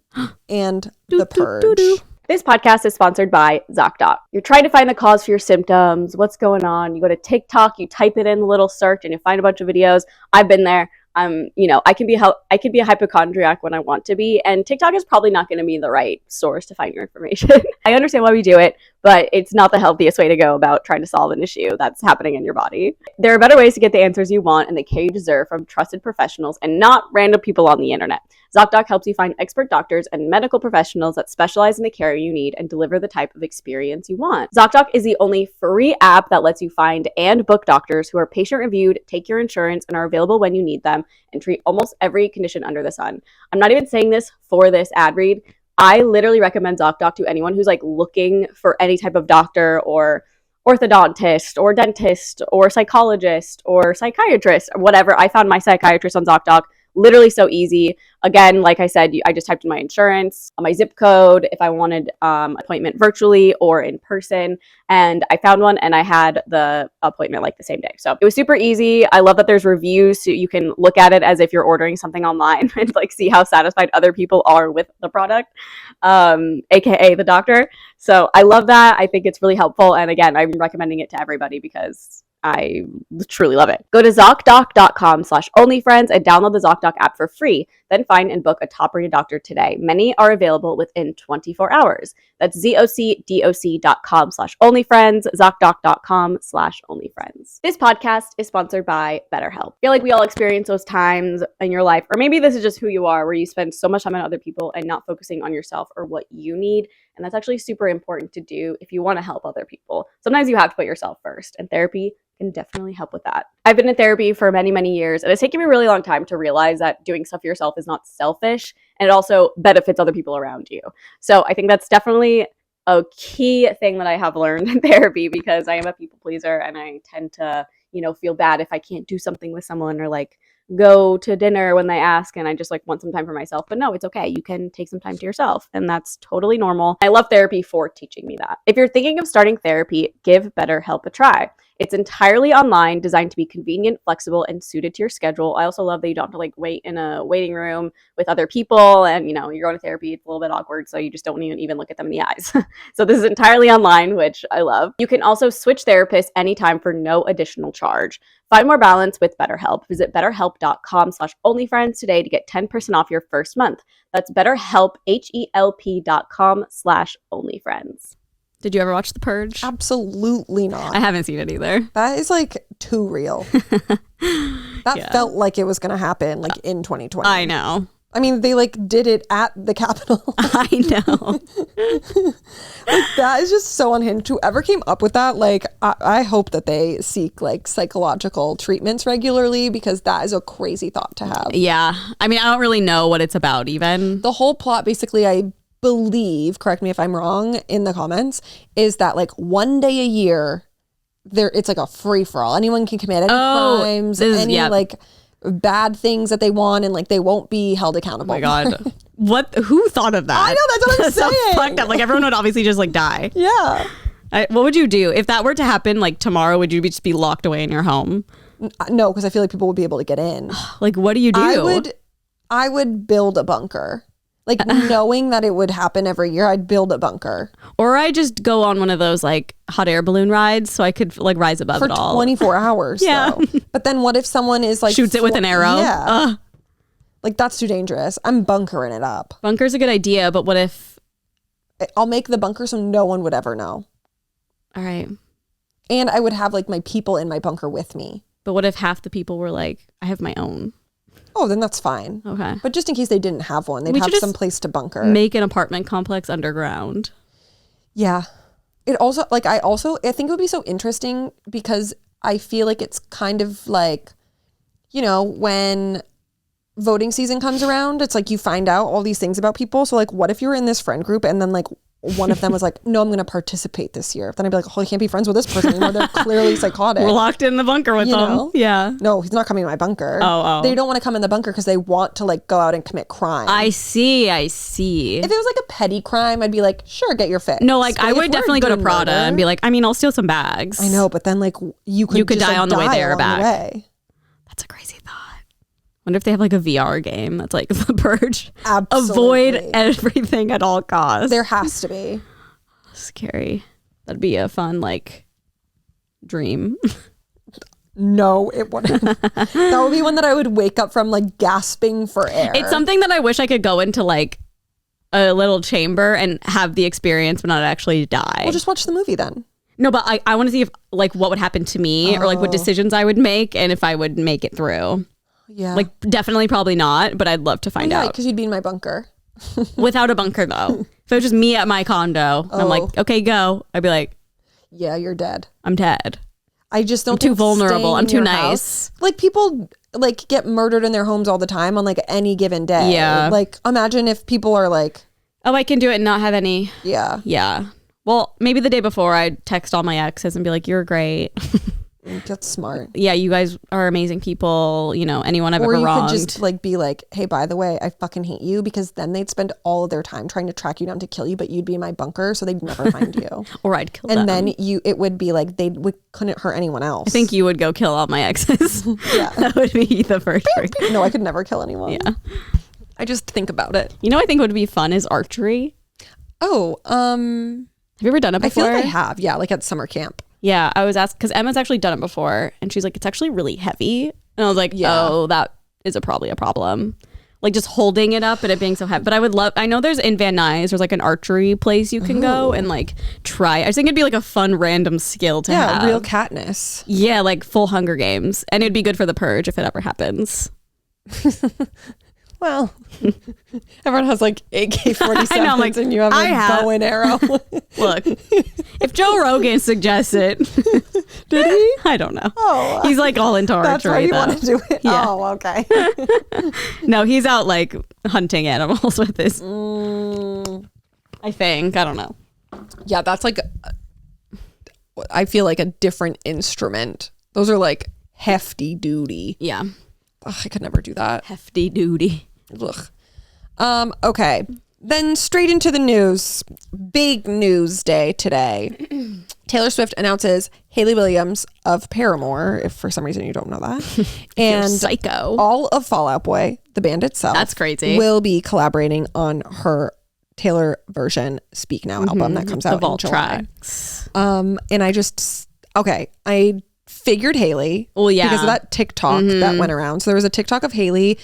and The Purge. This podcast is sponsored by ZocDoc. You're trying to find the cause for your symptoms. What's going on? You go to TikTok, you type it in the little search, and you find a bunch of videos. I've been there. I can be a hypochondriac when I want to be, and TikTok is probably not going to be the right source to find your information. I understand why we do it, but it's not the healthiest way to go about trying to solve an issue that's happening in your body. There are better ways to get the answers you want and the care you deserve from trusted professionals and not random people on the internet. ZocDoc helps you find expert doctors and medical professionals that specialize in the care you need and deliver the type of experience you want. ZocDoc is the only free app that lets you find and book doctors who are patient-reviewed, take your insurance, and are available when you need them, and treat almost every condition under the sun. I'm not even saying this for this ad read. I literally recommend ZocDoc to anyone who's like looking for any type of doctor or orthodontist or dentist or psychologist or psychiatrist or whatever. I found my psychiatrist on ZocDoc. Literally so easy. Again, like I said, I just typed in my insurance, my zip code, if I wanted appointment virtually or in person, and I found one and I had the appointment like the same day. So it was super easy. I love that there's reviews so you can look at it as if you're ordering something online and like see how satisfied other people are with the product, aka the doctor. So I love that. I think it's really helpful. And again, I'm recommending it to everybody because I truly love it. Go to ZocDoc.com/onlyfriends and download the ZocDoc app for free. Then find and book a top-rated doctor today. Many are available within 24 hours. That's ZocDoc.com/onlyfriends, ZocDoc.com/onlyfriends. This podcast is sponsored by BetterHelp. I feel like we all experience those times in your life, or maybe this is just who you are, where you spend so much time on other people and not focusing on yourself or what you need. And that's actually super important to do if you want to help other people. Sometimes you have to put yourself first, and therapy can definitely help with that. I've been in therapy for many, many years, and it's taken me a really long time to realize that doing stuff for yourself is not selfish, and it also benefits other people around you. So I think that's definitely a key thing that I have learned in therapy, because I am a people pleaser and I tend to, feel bad if I can't do something with someone or like go to dinner when they ask and I just like want some time for myself. But no, it's okay. You can take some time to yourself, and that's totally normal. I love therapy for teaching me that. If you're thinking of starting therapy, give BetterHelp a try. It's entirely online, designed to be convenient, flexible, and suited to your schedule. I also love that you don't have to like wait in a waiting room with other people, and you're going to therapy, it's a little bit awkward, so you just don't even look at them in the eyes. So this is entirely online, which I love. You can also switch therapists anytime for no additional charge. Find more balance with BetterHelp. Visit BetterHelp.com/onlyfriends today to get 10% off your first month. That's BetterHelp, HELP.com/onlyfriends. Did you ever watch The Purge? Absolutely not. I haven't seen it either. That is like too real. That felt like it was going to happen like in 2020. I know. I mean, they like did it at the Capitol. I know. Like that is just so unhinged. Whoever came up with that, like I hope that they seek like psychological treatments regularly, because that is a crazy thought to have. Yeah. I mean, I don't really know what it's about even. The whole plot basically, I believe, correct me if I'm wrong in the comments, is that like one day a year it's like a free-for-all. Anyone can commit any crimes, like bad things that they want, and like they won't be held accountable. Oh my God. Who thought of that? I know, that's what I'm saying. So fucked up. Like everyone would obviously just like die. Yeah. What would you do if that were to happen like tomorrow? Would you just be locked away in your home? No, because I feel like people would be able to get in. Like what do you do? I would build a bunker. Like knowing that it would happen every year, I'd build a bunker. Or I just go on one of those like hot air balloon rides so I could like rise above For it all. 24 hours. Yeah. Though. But then what if someone is like... Shoots it with an arrow? Yeah. Like that's too dangerous. I'm bunkering it up. Bunker's a good idea, but what if... I'll make the bunker so no one would ever know. All right. And I would have like my people in my bunker with me. But what if half the people were like, I have my own? Oh, then that's fine. Okay. But just in case they didn't have one, they'd have some place to bunker. Make an apartment complex underground. Yeah. It also, like, I think it would be so interesting because I feel like it's kind of like, you know, when voting season comes around, it's like you find out all these things about people. So, like, what if you were in this friend group and then, like, one of them was like, no, I'm going to participate this year. Then I'd be like, oh, I can't be friends with this person anymore. They're clearly psychotic. We're locked in the bunker with them. Know? Yeah. No, he's not coming to my bunker. Oh. They don't want to come in the bunker because they want to like go out and commit crime. I see. If it was like a petty crime, I'd be like, sure, get your fix. No, like I would definitely go to Prada and be like, I mean, I'll steal some bags. I know, but then like you could just, die on the way there or back. That's a crazy thought. Wonder if they have like a VR game that's like The Purge. Absolutely. Avoid everything at all costs. There has to be. Scary. That'd be a fun like dream. No, it wouldn't. That would be one that I would wake up from like gasping for air. It's something that I wish I could go into like a little chamber and have the experience but not actually die. Well, just watch the movie then. No, but I want to see if like what would happen to me or like what decisions I would make and if I would make it through. Yeah. Like definitely probably not, but I'd love to find out. Because you'd be in my bunker. Without a bunker though. If it was just me at my condo, I'm like, okay, go. I'd be like, yeah, you're dead. I'm dead. I just don't. I'm too vulnerable. I'm too nice. Like people like get murdered in their homes all the time on like any given day. Yeah. Like imagine if people are like, oh, I can do it and not have any. Yeah. Yeah. Well, maybe the day before I'd text all my exes and be like, you're great. That's smart. Yeah, you guys are amazing people. You know, anyone I've ever wronged. Or you could just like be like, hey, by the way, I fucking hate you, because then they'd spend all of their time trying to track you down to kill you, but you'd be in my bunker, so they'd never find you. Or I'd kill them. And then it would be like couldn't hurt anyone else. I think you would go kill all my exes. Yeah. That would be the first thing. No, I could never kill anyone. Yeah. I just think about it. You know what I think would be fun is archery. Oh, have you ever done it before? I feel like I have. Yeah, like at summer camp. Yeah, I was asked because Emma's actually done it before, and she's like, it's actually really heavy. And I was like, oh, that is probably a problem. Like just holding it up and it being so heavy. But I know there's in Van Nuys, there's like an archery place you can go and like try. I just think it'd be like a fun random skill to have. Yeah, real Katniss. Yeah, like full Hunger Games. And it'd be good for the purge if it ever happens. Well, everyone has like AK-47s like, and you have a bow and arrow. Look, if Joe Rogan suggests it. Did he? I don't know. Oh, he's like all into archery. That's why you want to do it. Yeah. Oh, okay. No, he's out like hunting animals with this. I think. I don't know. Yeah, that's like, I feel like a different instrument. Those are like hefty duty. Yeah. Ugh, I could never do that. Hefty duty. Ugh. Okay. Then straight into the news. Big news day today. Taylor Swift announces Hayley Williams of Paramore, if for some reason you don't know that. And psycho. All of Fall Out Boy, the band itself. That's crazy. Will be collaborating on her Taylor version Speak Now album that comes out in July. Tracks. And I figured Hayley. Oh yeah, because of that TikTok that went around. So there was a TikTok of Hayley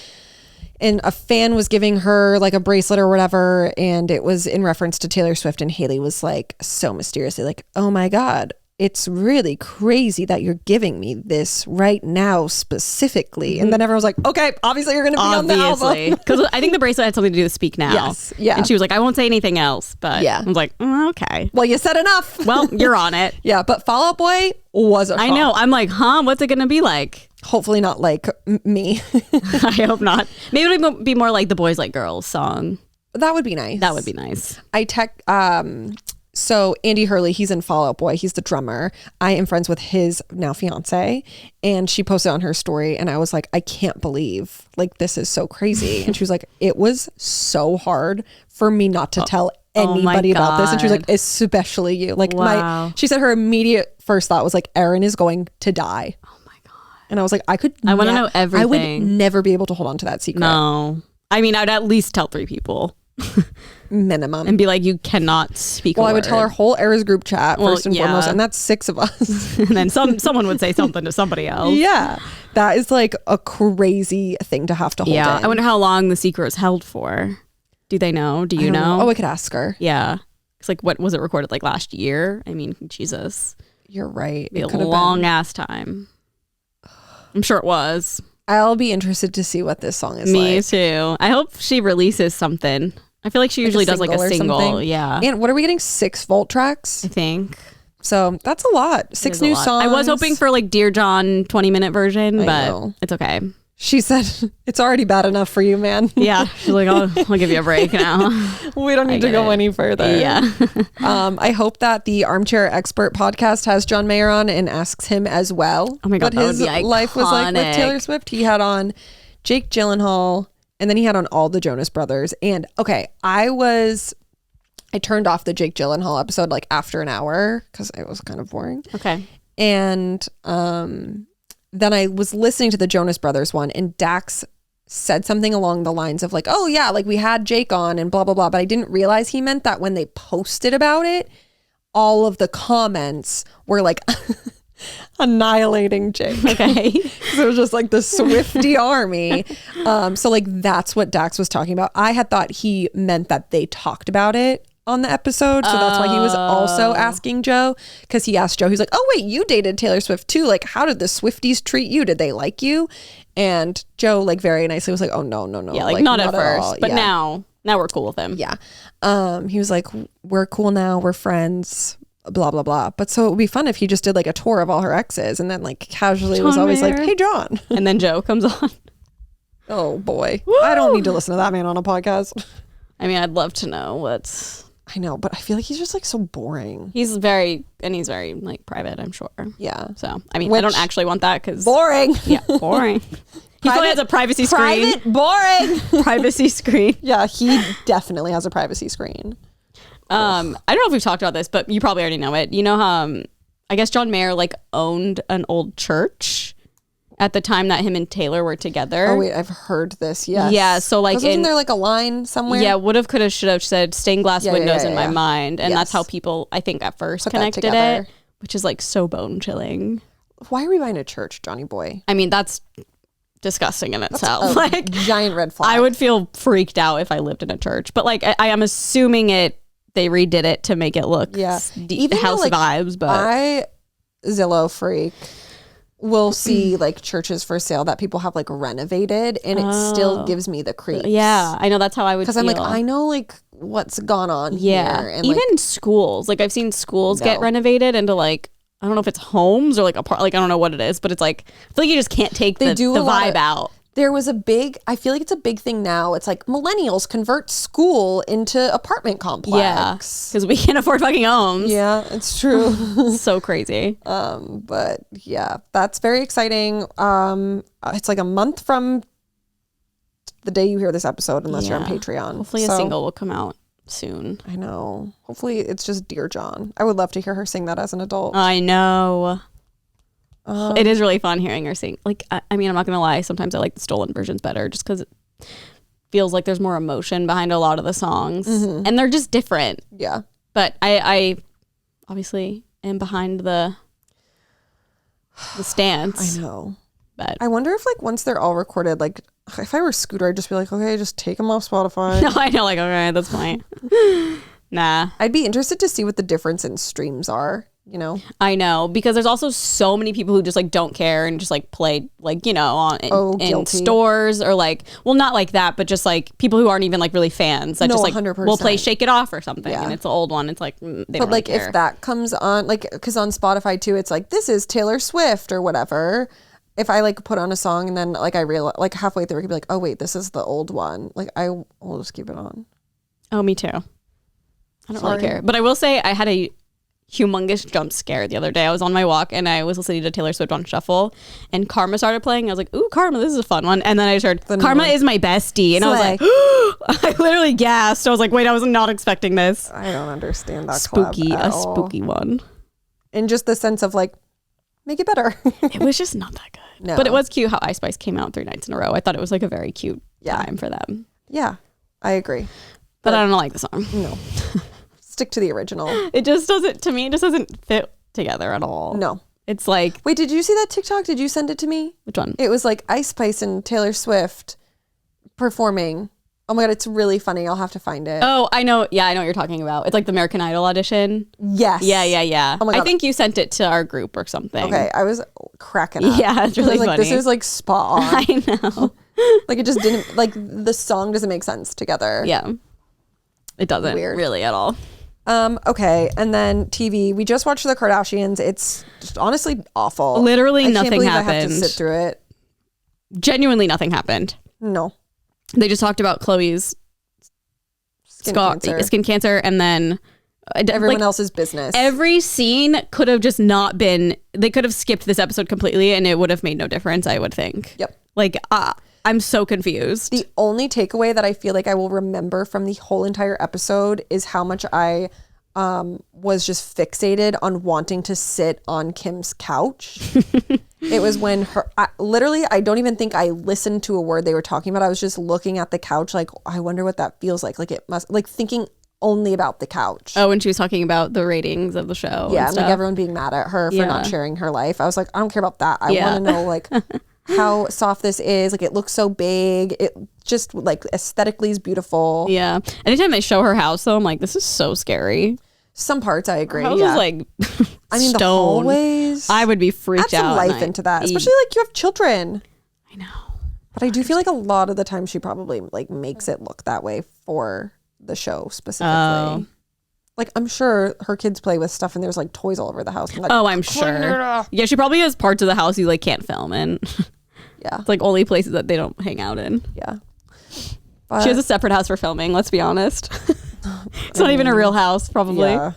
and a fan was giving her like a bracelet or whatever, and it was in reference to Taylor Swift, and Hayley was like so mysteriously like, oh my god, it's really crazy that you're giving me this right now specifically. And then everyone was like, okay, obviously you're going to be on the album. Because I think the bracelet had something to do with Speak Now. Yes. Yeah. And she was like, I won't say anything else. But yeah. I was like, okay. Well, you said enough. Well, you're on it. Yeah. But Fall Out Boy was a shock. I know. I'm like, what's it going to be like? Hopefully not like me. I hope not. Maybe it'll be more like the Boys Like Girls song. That would be nice. That would be nice. So Andy Hurley, he's in Fall Out Boy. He's the drummer. I am friends with his now fiance, and she posted on her story, and I was like, I can't believe, like, this is so crazy. And she was like, it was so hard for me not to tell anybody about this. And she was like, especially you. Like, she said her immediate first thought was like, Erin is going to die. Oh my god. And I was like, I want to know everything. I would never be able to hold on to that secret. No. I mean, I'd at least tell 3 people. minimum. And be like, you cannot speak a Well, I word. would tell our whole Eras group chat first and yeah. foremost, and that's 6 of us. And then someone would say something to somebody else. Yeah. That is like a crazy thing to have to hold in. I wonder how long the secret was held for. Do they know? Do you know? Oh, I could ask her. Yeah. It's like, what was it recorded like last year? I mean, Jesus. You're right. It could be a long ass time. I'm sure it was. I'll be interested to see what this song is like. Me too. I hope she releases something. I feel like she usually does like a single. Yeah. And what are we getting? 6 Volt tracks? I think. So that's a lot. 6 new songs. I was hoping for like Dear John 20-minute version, but it's okay. She said, it's already bad enough for you, man. Yeah. She's like, I'll give you a break now. We don't need to go any further. Yeah. I hope that the Armchair Expert podcast has John Mayer on and asks him as well. Oh my God, what his life was like with Taylor Swift. He had on Jake Gyllenhaal, and then he had on all the Jonas Brothers. And okay, I turned off the Jake Gyllenhaal episode like after an hour because it was kind of boring. Okay. And then I was listening to the Jonas Brothers one, and Dax said something along the lines of like, oh yeah, like we had Jake on and blah, blah, blah. But I didn't realize he meant that when they posted about it, all of the comments were like annihilating Jake. Okay. So it was just like the Swiftie army. So like that's what Dax was talking about. I had thought he meant that they talked about it on the episode, so that's why he was also asking Joe, because he asked Joe, he's like, oh wait, you dated Taylor Swift too, like how did the Swifties treat you, did they like you? And Joe like very nicely was like, oh no, yeah, like not at first all. But yeah. now we're cool with him. Yeah. He was like, we're cool now, we're friends, blah blah blah. But so it would be fun if he just did like a tour of all her exes and then like casually John was always Mayer. like, hey John, and then Joe comes on. oh boy. Woo! I don't need to listen to that man on a podcast. I mean, I'd love to know what's... I know, but I feel like he's just like so boring. He's very like private, I'm sure. Yeah. So, I mean, I don't actually want that because... Boring. Yeah, boring. He probably has a privacy screen. Private, boring. Privacy screen. Yeah, he definitely has a privacy screen. I don't know if we've talked about this, but you probably already know it. You know how, I guess John Mayer like owned an old church at the time that him and Taylor were together. Oh wait, I've heard this. Yes. Yeah. So like, wasn't there like a line somewhere? Yeah, would have, could have, should have said stained glass windows in my yeah. mind, and Yes. that's how people I think at first Put that connected together. it, which is like so bone chilling. Why are we buying a church, Johnny boy? I mean, that's disgusting in itself. A Like, giant red flag. I would feel freaked out if I lived in a church, but like I am assuming they redid it to make it look even house though, like, vibes. But I Zillow freak will see like churches for sale that people have like renovated, and it still gives me the creeps. yeah, I know that's how I would. Because I'm like, I know like what's gone on yeah, here. And even like, schools. Like I've seen schools get No. renovated into like, I don't know if it's homes or like like I don't know what it is, but it's like I feel like you just can't take the vibe out. there was I feel like it's a big thing now. It's like millennials convert school into apartment complex. Yeah, because we can't afford fucking homes. Yeah, it's true. So crazy. But yeah, that's very exciting. It's like a month from the day you hear this episode, unless you're on Patreon. Hopefully a single will come out soon. I know. Hopefully it's just Dear John. I would love to hear her sing that as an adult. I know. It is really fun hearing her sing. Like, I mean, I'm not gonna lie. Sometimes I like the stolen versions better, just because it feels like there's more emotion behind a lot of the songs, and they're just different. Yeah. But I obviously am behind the stance. I know. But I wonder if like once they're all recorded, like if I were Scooter, I'd just be like, okay, just take them off Spotify. no, I know. Like, okay, that's fine. Nah. I'd be interested to see what the difference in streams are, you know? I know, because there's also so many people who just like don't care and just like play like, you know, in stores or like, well, not like that, but just like people who aren't even like really fans that just like 100%. will play Shake It Off or something, Yeah. and it's an old one. It's like they But don't like really care. if that comes on, like, because on Spotify too, it's like, this is Taylor Swift or whatever. If I like put on a song and then like I realize like halfway through I could be like, oh wait, this is the old one. Like I will just keep it on. Oh, me too. I don't really care. But I will say I had a humongous jump scare the other day. I was on my walk and I was listening to Taylor Swift on shuffle, and Karma started playing. I was like, ooh, Karma, this is a fun one. And then I just heard Karma is my bestie, and I was like, I literally gasped. I was like, wait, I was not expecting this. I don't understand that Spooky, collab at a all. spooky one. In just the sense of like, make it better. It was just not that good. No. But it was cute how Ice Spice came out 3 nights in a row. I thought it was like a very cute Yeah. time for them. Yeah, I agree. But I don't like the song. No. Stick to the original. It just doesn't, to me, it just doesn't fit together at all. No. It's like... Wait, did you see that TikTok? Did you send it to me? Which one? It was like Ice Spice and Taylor Swift performing. Oh my God, it's really funny. I'll have to find it. Oh, I know. Yeah, I know what you're talking about. It's like the American Idol audition. Yes. Yeah. Oh my God. I think you sent it to our group or something. Okay, I was cracking up. Yeah, it's really funny. This is like spot on. I know. Like it just didn't, like the song doesn't make sense together. Yeah. It doesn't really at all. Okay, and then TV. We just watched The Kardashians. It's just honestly awful. Literally I nothing can't believe happened. I have to sit through it. Genuinely nothing happened. No. They just talked about Chloe's skin cancer and then everyone else's business. Every scene could have just not been, they could have skipped this episode completely and it would have made no difference, I would think. Yep. Like, I'm so confused. The only takeaway that I feel like I will remember from the whole entire episode is how much I was just fixated on wanting to sit on Kim's couch. It was when literally, I don't even think I listened to a word they were talking about. I was just looking at the couch like, I wonder what that feels like. Like it must, like thinking only about the couch. Oh, when she was talking about the ratings of the show. Yeah, and like everyone being mad at her for not sharing her life. I was like, I don't care about that. I want to know like how soft this is. Like it looks so big. It just like aesthetically is beautiful. Yeah. Anytime they show her house though, I'm like, this is so scary. Some parts I agree. Her house is like I mean, stone. the hallways. I would be freaked out. Add some life into that, especially like you have children. I know. But I do feel like a lot of the time she probably like makes it look that way for the show specifically. Like I'm sure her kids play with stuff and there's like toys all over the house. Like, I'm sure. Yeah, she probably has parts of the house you like can't film in. Yeah. It's like only places that they don't hang out in. Yeah. She has a separate house for filming, let's be honest. It's not even a real house, probably. Yeah.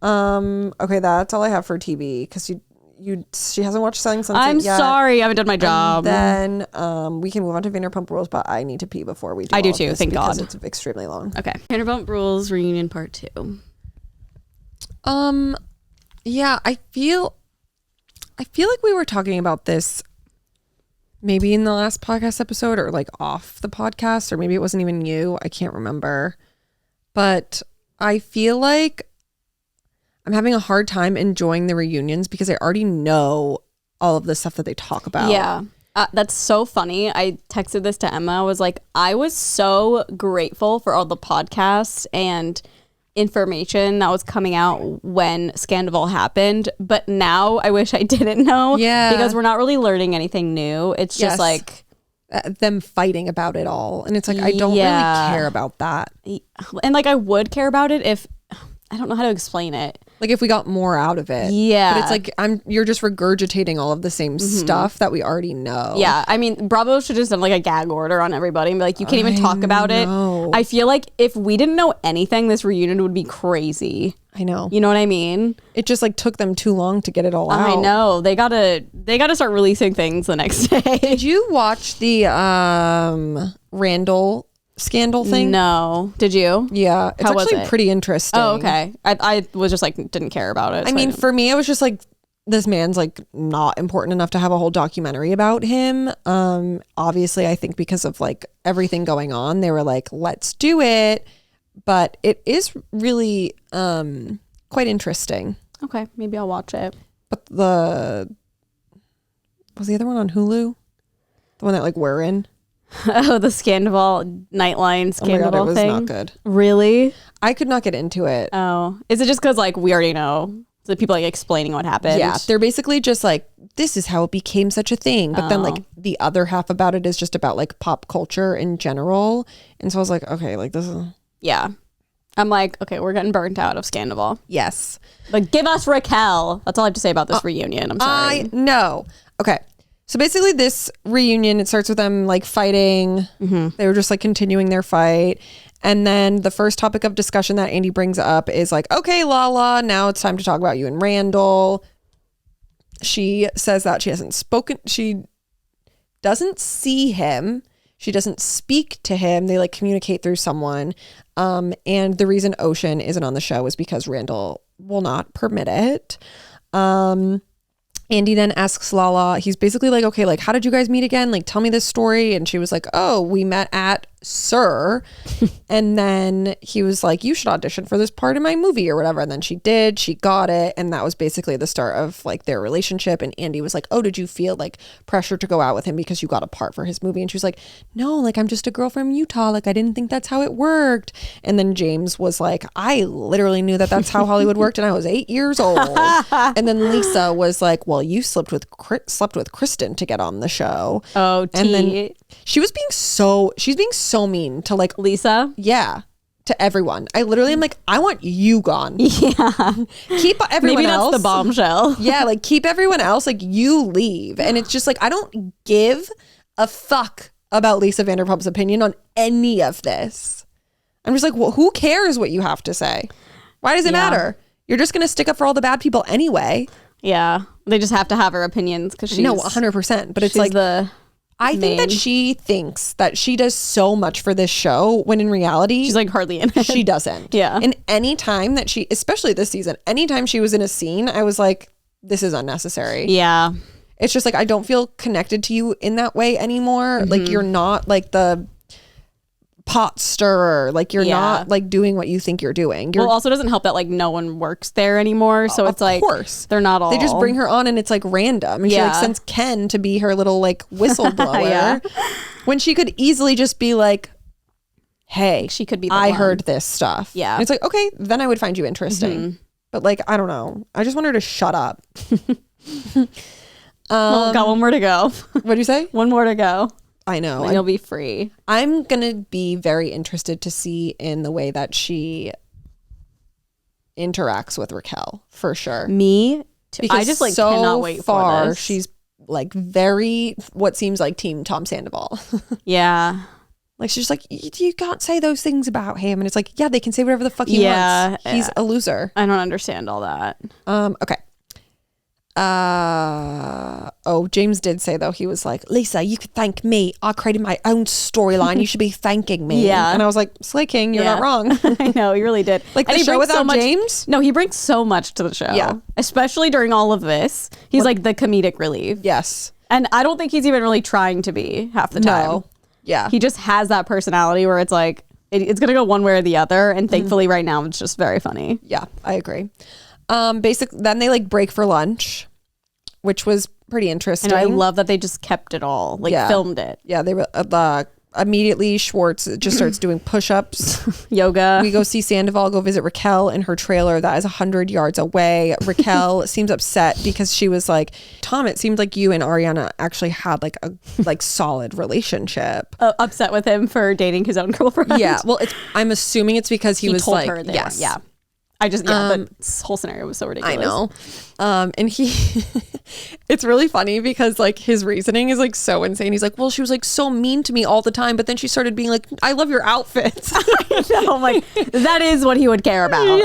Okay, that's all I have for TV because she hasn't watched Selling Sunset yet. I'm sorry, I haven't done my job. And then we can move on to Vanderpump Rules, but I need to pee before we do. I do too, thank God. It's extremely long. Okay. Vanderpump Rules reunion part 2. Yeah, I feel like we were talking about this maybe in the last podcast episode or like off the podcast, or maybe it wasn't even you. I can't remember. But I feel like I'm having a hard time enjoying the reunions because I already know all of the stuff that they talk about. Yeah. That's so funny. I texted this to Emma. I was like, I was so grateful for all the podcasts and information that was coming out when Scandal happened. But now I wish I didn't know. Yeah. Because we're not really learning anything new. It's just like... them fighting about it all. And it's like, I don't really care about that. And like, I would care about it if... I don't know how to explain it. Like if we got more out of it. Yeah. But it's like you're just regurgitating all of the same stuff that we already know. Yeah. I mean, Bravo should just done like a gag order on everybody and be like, you can't even talk about it. I feel like if we didn't know anything, this reunion would be crazy. I know. You know what I mean? It just like took them too long to get it all out. I know. They gotta start releasing things the next day. Did you watch the Randall scandal thing? No. Did you? Yeah. It's How was actually it? pretty interesting. Oh, okay. I was just like, didn't care about it. I mean, for me, it was just like, this man's like not important enough to have a whole documentary about him. Obviously, I think because of like everything going on, they were like, let's do it. But it is really quite interesting. Okay, maybe I'll watch it. But was the other one on Hulu? The one that like we're in? Oh, the Scandal Nightline Scandal oh my God, it was thing? not good. Really? I could not get into it. Oh. Is it just because like we already know? So people like explaining what happened? Yeah, they're basically just like, this is how it became such a thing. But then like the other half about it is just about like pop culture in general. And so I was like, okay, like this is... Yeah. I'm like, okay, we're getting burnt out of Scandal. Yes. But give us Raquel. That's all I have to say about this reunion. I'm sorry. I know. Okay. So basically this reunion, it starts with them like fighting. They were just like continuing their fight. And then the first topic of discussion that Andy brings up is like, okay, Lala, now it's time to talk about you and Randall. She says that she doesn't see him. She doesn't speak to him. They like communicate through someone. And the reason Ocean isn't on the show is because Randall will not permit it. Andy then asks Lala, he's basically like, okay, like, how did you guys meet again? Like, tell me this story. And she was like, oh, we met at sir. And then he was like, you should audition for this part in my movie or whatever. And then she did, she got it. And that was basically the start of like their relationship. And Andy was like, oh, did you feel like pressure to go out with him because you got a part for his movie? And she was like, no, like I'm just a girl from Utah. Like I didn't think that's how it worked. And then James was like, I literally knew that that's how Hollywood worked and I was 8 years old. And then Lisa was like, well, you slept with Kristen to get on the show. Oh, and then she's being so mean to like Lisa. Yeah, to everyone. I literally am like, I want you gone. Yeah, keep everyone maybe else. that's the bombshell. Yeah, like keep everyone else. Like you leave, and it's just like I don't give a fuck about Lisa Vanderpump's opinion on any of this. I'm just like, well, who cares what you have to say? Why does it matter? You're just gonna stick up for all the bad people anyway. Yeah, they just have to have her opinions because she's 100%. But it's like I think that she thinks that she does so much for this show when in reality she's like hardly in it. She doesn't. Yeah. And any time that she, especially this season, anytime she was in a scene, I was like, this is unnecessary. Yeah. It's just like, I don't feel connected to you in that way anymore. Like you're not like the pot stirrer. Like you're not like doing what you think you're doing. Well, also doesn't help that like no one works there anymore. So it's like, they're not all. They just bring her on and it's like random. And she like sends Ken to be her little like whistleblower. When she could easily just be like, hey, she could be I heard this stuff. Yeah. And it's like, okay, then I would find you interesting. But like, I don't know. I just want her to shut up. Well, got one more to go. What'd you say? One more to go. I know. And you'll be free. I'm going to be very interested to see in the way that she interacts with Raquel, for sure. Me too. Because I just like so cannot wait far, for this. she's like very, what seems like Team Tom Sandoval. Yeah. Like she's like, you can't say those things about him. And it's like, yeah, they can say whatever the fuck he wants. He's a loser. I don't understand all that. Okay. James did say though, he was like, Lisa, you could thank me. I created my own storyline. You should be thanking me. Yeah. And I was like, Slay King, you're not wrong. I know, he really did. Like, and the show without James? No, he brings so much to the show. Yeah. Especially during all of this. He's like the comedic relief. Yes. And I don't think he's even really trying to be half the time. No. Yeah. He just has that personality where it's like, it's going to go one way or the other. And thankfully right now it's just very funny. Yeah, I agree. Then they like break for lunch, which was pretty interesting. And I love that they just kept it all, like filmed it. Yeah, they were immediately Schwartz just starts doing push-ups, yoga. We go see Sandoval go visit Raquel in her trailer that is 100 yards away. Raquel seems upset because she was like, Tom, it seemed like you and Ariana actually had like a solid relationship. Upset with him for dating his own girlfriend. Yeah, well, I'm assuming it's because he was told like, her yeah. I just, the whole scenario was so ridiculous. I know. And it's really funny because like his reasoning is like so insane. He's like, well, she was like so mean to me all the time, but then she started being like, I love your outfits. I know, like that is what he would care about.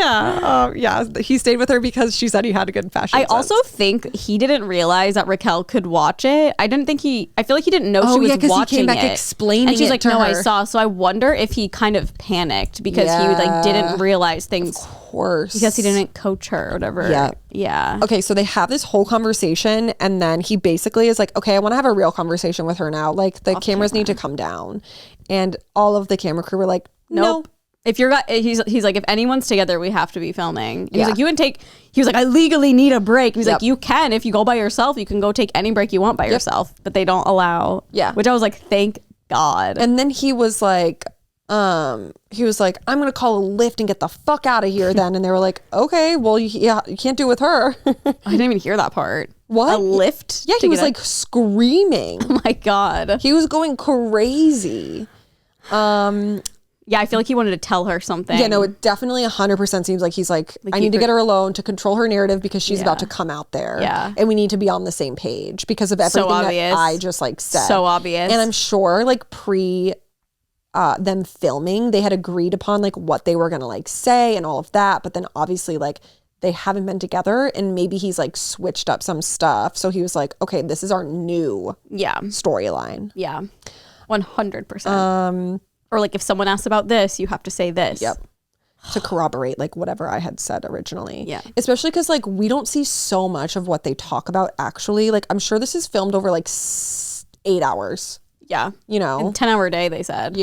Yeah. He stayed with her because she said he had a good fashion sense. Also think he didn't realize that Raquel could watch it. I feel like he didn't know she was watching he came back it. Explaining and she's it like, to no, her. I saw. So I wonder if he kind of panicked because he like didn't realize things. Of course. Because he didn't coach her or whatever. Yeah. Okay, so they have this whole conversation and then he basically is like, okay, I want to have a real conversation with her now. Like the cameras need to come down. And all of the camera crew were like, nope. If he's like, if anyone's together, we have to be filming. And he's like, he was like, I legally need a break. And he's like, you can, if you go by yourself, you can go take any break you want by yourself, but they don't allow. Yeah. Which I was like, thank God. And then he was like, I'm gonna call a Lyft and get the fuck out of here then. And they were like, okay, well, you can't do it with her. I didn't even hear that part. What? A Lyft? Yeah, he was like screaming. Oh my God. He was going crazy. Yeah, I feel like he wanted to tell her something. Yeah, no, it definitely 100% seems like he's like I need to get her alone to control her narrative because she's about to come out there. Yeah. And we need to be on the same page because of everything that I just like said. So obvious. And I'm sure like them filming, they had agreed upon like what they were gonna like say and all of that, but then obviously like they haven't been together and maybe he's like switched up some stuff, so he was like, okay, this is our new storyline. 100%. Or like if someone asks about this, you have to say this. To corroborate like whatever I had said originally. Especially because like we don't see so much of what they talk about actually. Like I'm sure this is filmed over like 8 hours. You know, a 10-hour day, they said.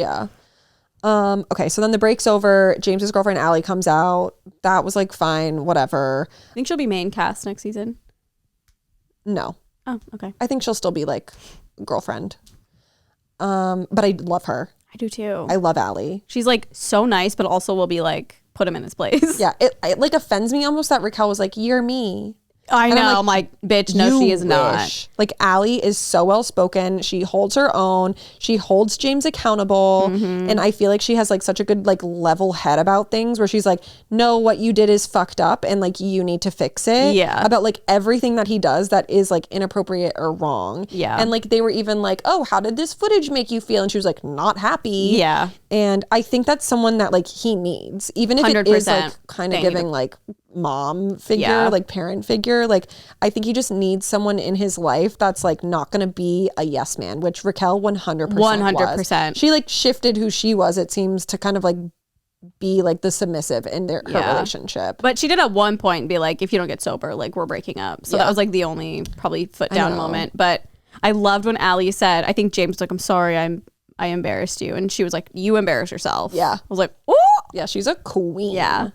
Okay, so then the break's over. James's girlfriend Allie comes out. That was like fine, whatever. I think she'll be main cast next season. No. Oh, okay. I think she'll still be like girlfriend. But I love her. I do too. I love Allie. She's like so nice, but also will be like, put him in his place. Yeah, it like offends me almost that Raquel was like, you're me. I And know. I'm like, bitch, no, she is not. wish. Like, Allie is so well spoken. She holds her own. She holds James accountable. And I feel like she has like such a good like level head about things where she's like, no, what you did is fucked up and like you need to fix it. Yeah. About like everything that he does that is like inappropriate or wrong. Yeah. And like they were even like, oh, how did this footage make you feel? And she was like, not happy. Yeah. And I think that's someone that like he needs, even if it is 100%. like kind of giving like mom figure, like parent figure. Like I think he just needs someone in his life that's like not gonna be a yes man, which Raquel 100% 100%. She like shifted who she was, it seems, to kind of like be like the submissive in her relationship. But she did at one point be like, if you don't get sober, like we're breaking up. So that was like the only probably foot down moment. But I loved when Allie said, I think James was like, I'm sorry, I embarrassed you. And she was like, you embarrassed yourself. Yeah. I was like, oh Yeah, she's a queen. yeah.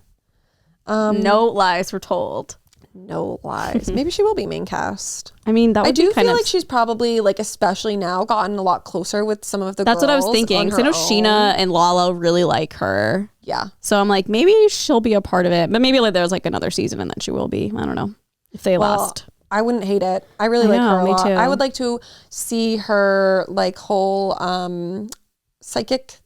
No lies were told. No lies. Maybe she will be main cast. I mean, that would I do be kind feel of like she's probably like, especially now, gotten a lot closer with some of the that's girls. what I was thinking. On 'Cause I know her Sheena own. and Lala really like her. Yeah. So I'm like, maybe she'll be a part of it. But maybe like there's like another season and then she will be. I don't know. If they last. I wouldn't hate it. I really like know, her a me lot. too. I would like to see her like whole psychic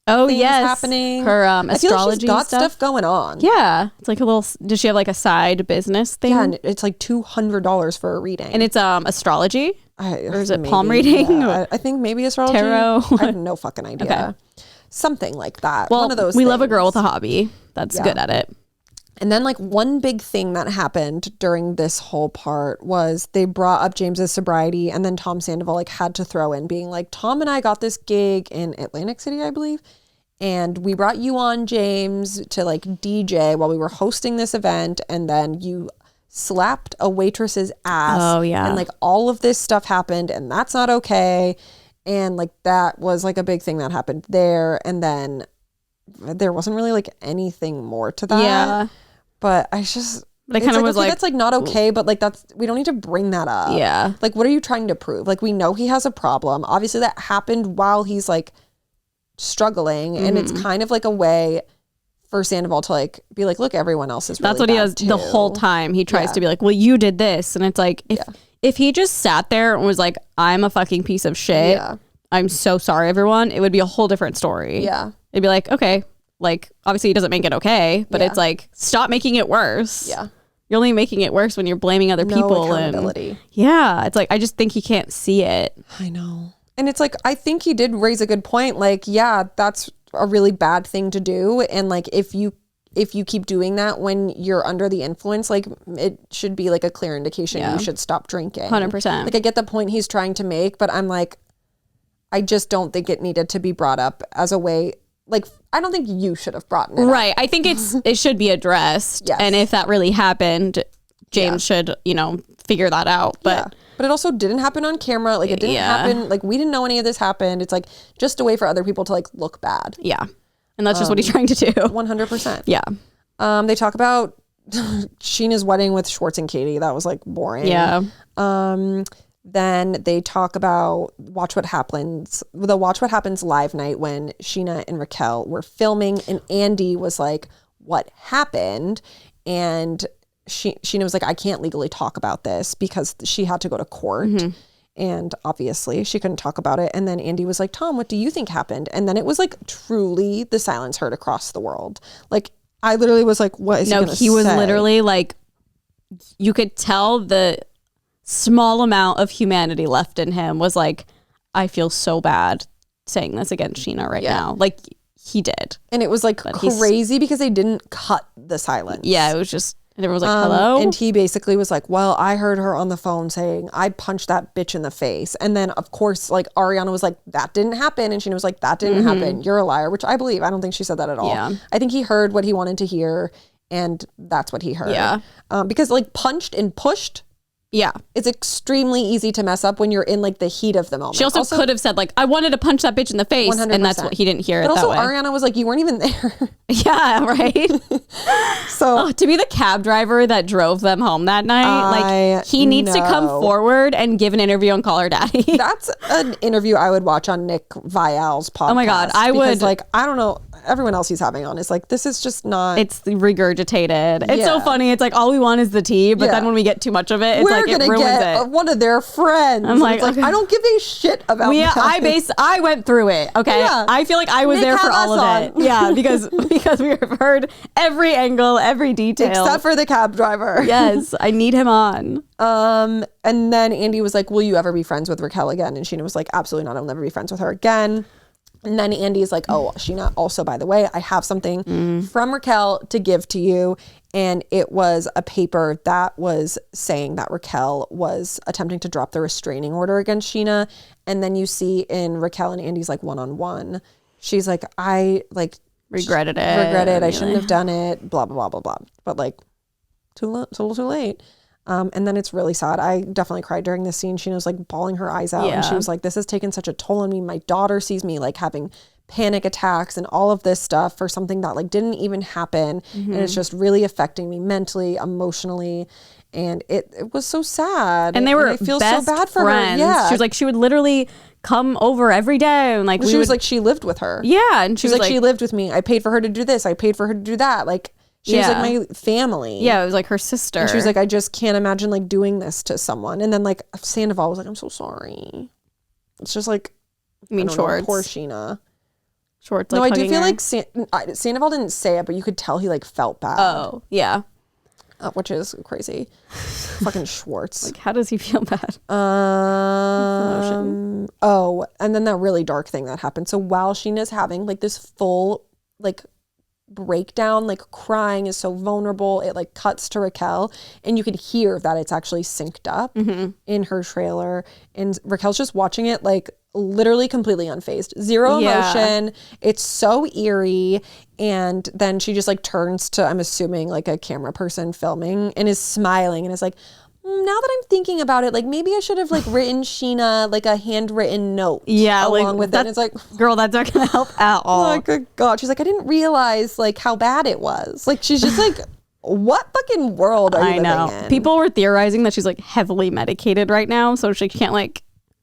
Oh things yes. happening. Her I feel like astrology she's got stuff. going on. Yeah. It's like a little, does she have like a side business thing? Yeah, and it's like $200 for a reading. And it's astrology? Or is it palm maybe, reading? yeah. I think maybe astrology. Tarot? I have no fucking idea. Okay. Something like that. Well, One of those we love a things. girl with a hobby that's good at it. And then like one big thing that happened during this whole part was they brought up James's sobriety, and then Tom Sandoval like had to throw in being like, Tom and I got this gig in Atlantic City, I believe. And we brought you on, James, to like DJ while we were hosting this event. And then you slapped a waitress's ass. Oh, yeah. And like all of this stuff happened, and that's not okay. And like that was like a big thing that happened there. And then there wasn't really like anything more to that. Yeah. But I just, But it it's kind of like, was okay, like, that's like not okay, but like that's, we don't need to bring that up. yeah. Like, what are you trying to prove? Like, we know he has a problem. Obviously that happened while he's like struggling, and it's kind of like a way for Sandoval to like be like, look, everyone else is really That's what he bad does too. the whole time. He tries Yeah. to be like, well, you did this. And it's like, if he just sat there and was like, I'm a fucking piece of shit. Yeah. I'm so sorry, everyone. It would be a whole different story. Yeah. It'd be like, okay, like obviously he doesn't make it okay, but Yeah. it's like, stop making it worse. Yeah. You're only making it worse when you're blaming other No people. accountability. And yeah, it's like, I just think he can't see it. I know. And it's like, I think he did raise a good point. Like, yeah, that's a really bad thing to do. And like, if you keep doing that when you're under the influence, like it should be like a clear indication you should stop drinking. 100%. Like, I get the point he's trying to make, but I'm like, I just don't think it needed to be brought up as a way. Like, I don't think you should have brought it up. Right. I think it should be addressed. Yes. And if that really happened, James should, figure that out. But But it also didn't happen on camera. Like, it didn't happen. Like, we didn't know any of this happened. It's like just a way for other people to like look bad. yeah. And that's just what he's trying to do. 100%. Yeah. They talk about Sheena's wedding with Schwartz and Katie. That was like boring. Yeah. Then they talk about Watch What Happens, the Watch What Happens live night when Sheena and Raquel were filming, and Andy was like, what happened? And Sheena was like, I can't legally talk about this because she had to go to court. And obviously she couldn't talk about it. And then Andy was like, Tom, what do you think happened? And then it was like truly the silence heard across the world. Like, I literally was like, what is he gonna say? He was literally like, you could tell the small amount of humanity left in him was like, I feel so bad saying this against Sheena right now. Like, he did. And it was like crazy because they didn't cut the silence. Yeah, it was just, and everyone was like, hello? And he basically was like, well, I heard her on the phone saying, I punched that bitch in the face. And then, of course, like, Ariana was like, that didn't happen. And Sheena was like, that didn't happen. You're a liar, which I believe. I don't think she said that at all. Yeah. I think he heard what he wanted to hear, and that's what he heard. Yeah. Because, like, punched and pushed Yeah. It's extremely easy to mess up when you're in like the heat of the moment. She also could have said like, I wanted to punch that bitch in the face. 100%. And that's what he didn't hear but it that also way. Ariana was like, you weren't even there. Yeah, right. So To be the cab driver that drove them home that night, like he needs to come forward and give an interview and call her daddy. that's an interview I would watch on Nick Vial's podcast. Oh my God, I would. Like, I don't know, everyone else he's having on is like, this is just not. It's regurgitated. It's so Yeah. funny. It's like all we want is the tea, but then when we get too much of it, it's like it ruins it. One of their friends. I'm like, it's like okay. I don't give a shit about that. I went through it. Okay, Yeah. I feel like I was Nick there for had all us of it. Yeah, because we have heard every angle, every detail, Except for the cab driver. yes, I need him on. And then Andy was like, will you ever be friends with Raquel again? And Sheena was like, absolutely not. I'll never be friends with her again. And then Andy's like, oh, Sheena, also, by the way, I have something from Raquel to give to you. And it was a paper that was saying that Raquel was attempting to drop the restraining order against Sheena. And then you see in Raquel and Andy's like one-on-one, she's like, I like Regretted it. I shouldn't have done it, blah, blah, blah, blah, blah. But like, it's a little too late. And then it's really sad. I definitely cried during this scene. Sheena was like bawling her eyes out. And she was like, this has taken such a toll on me. My daughter sees me like having panic attacks and all of this stuff for something that like didn't even happen. And it's just really affecting me mentally, emotionally. And it was so sad. And they were I feel best so bad for friends. her. Yeah. She was like, she would literally come over every day. And like, she was like, she lived with her. yeah. And She was like, she lived with me. I paid for her to do this. I paid for her to do that. Like, she was like my family. Yeah, it was like her sister. And she was like, I just can't imagine like doing this to someone. And then like Sandoval was like, I'm so sorry. It's just like, I mean, Schwartz. Poor Sheena. Schwartz. No, Like, I do feel her. like Sandoval didn't say it, but you could tell he like felt bad. Oh, yeah. Which is crazy. Fucking Schwartz. Like, how does he feel bad? Oh, and then that really dark thing that happened. So while Sheena's having like this full like breakdown, like crying, is so vulnerable, it like cuts to Raquel and you could hear that it's actually synced up in her trailer, and Raquel's just watching it like literally completely unfazed, zero emotion. It's so eerie. And then she just like turns to, I'm assuming like a camera person filming, and is smiling and is like, now that I'm thinking about it, like maybe I should have like written Sheena like a handwritten note along with it. And it's like, girl, that's not gonna help at all. oh my God. She's like, I didn't realize like how bad it was. Like, she's just like, what fucking world are you living in? People were theorizing that she's like heavily medicated right now, so she can't like.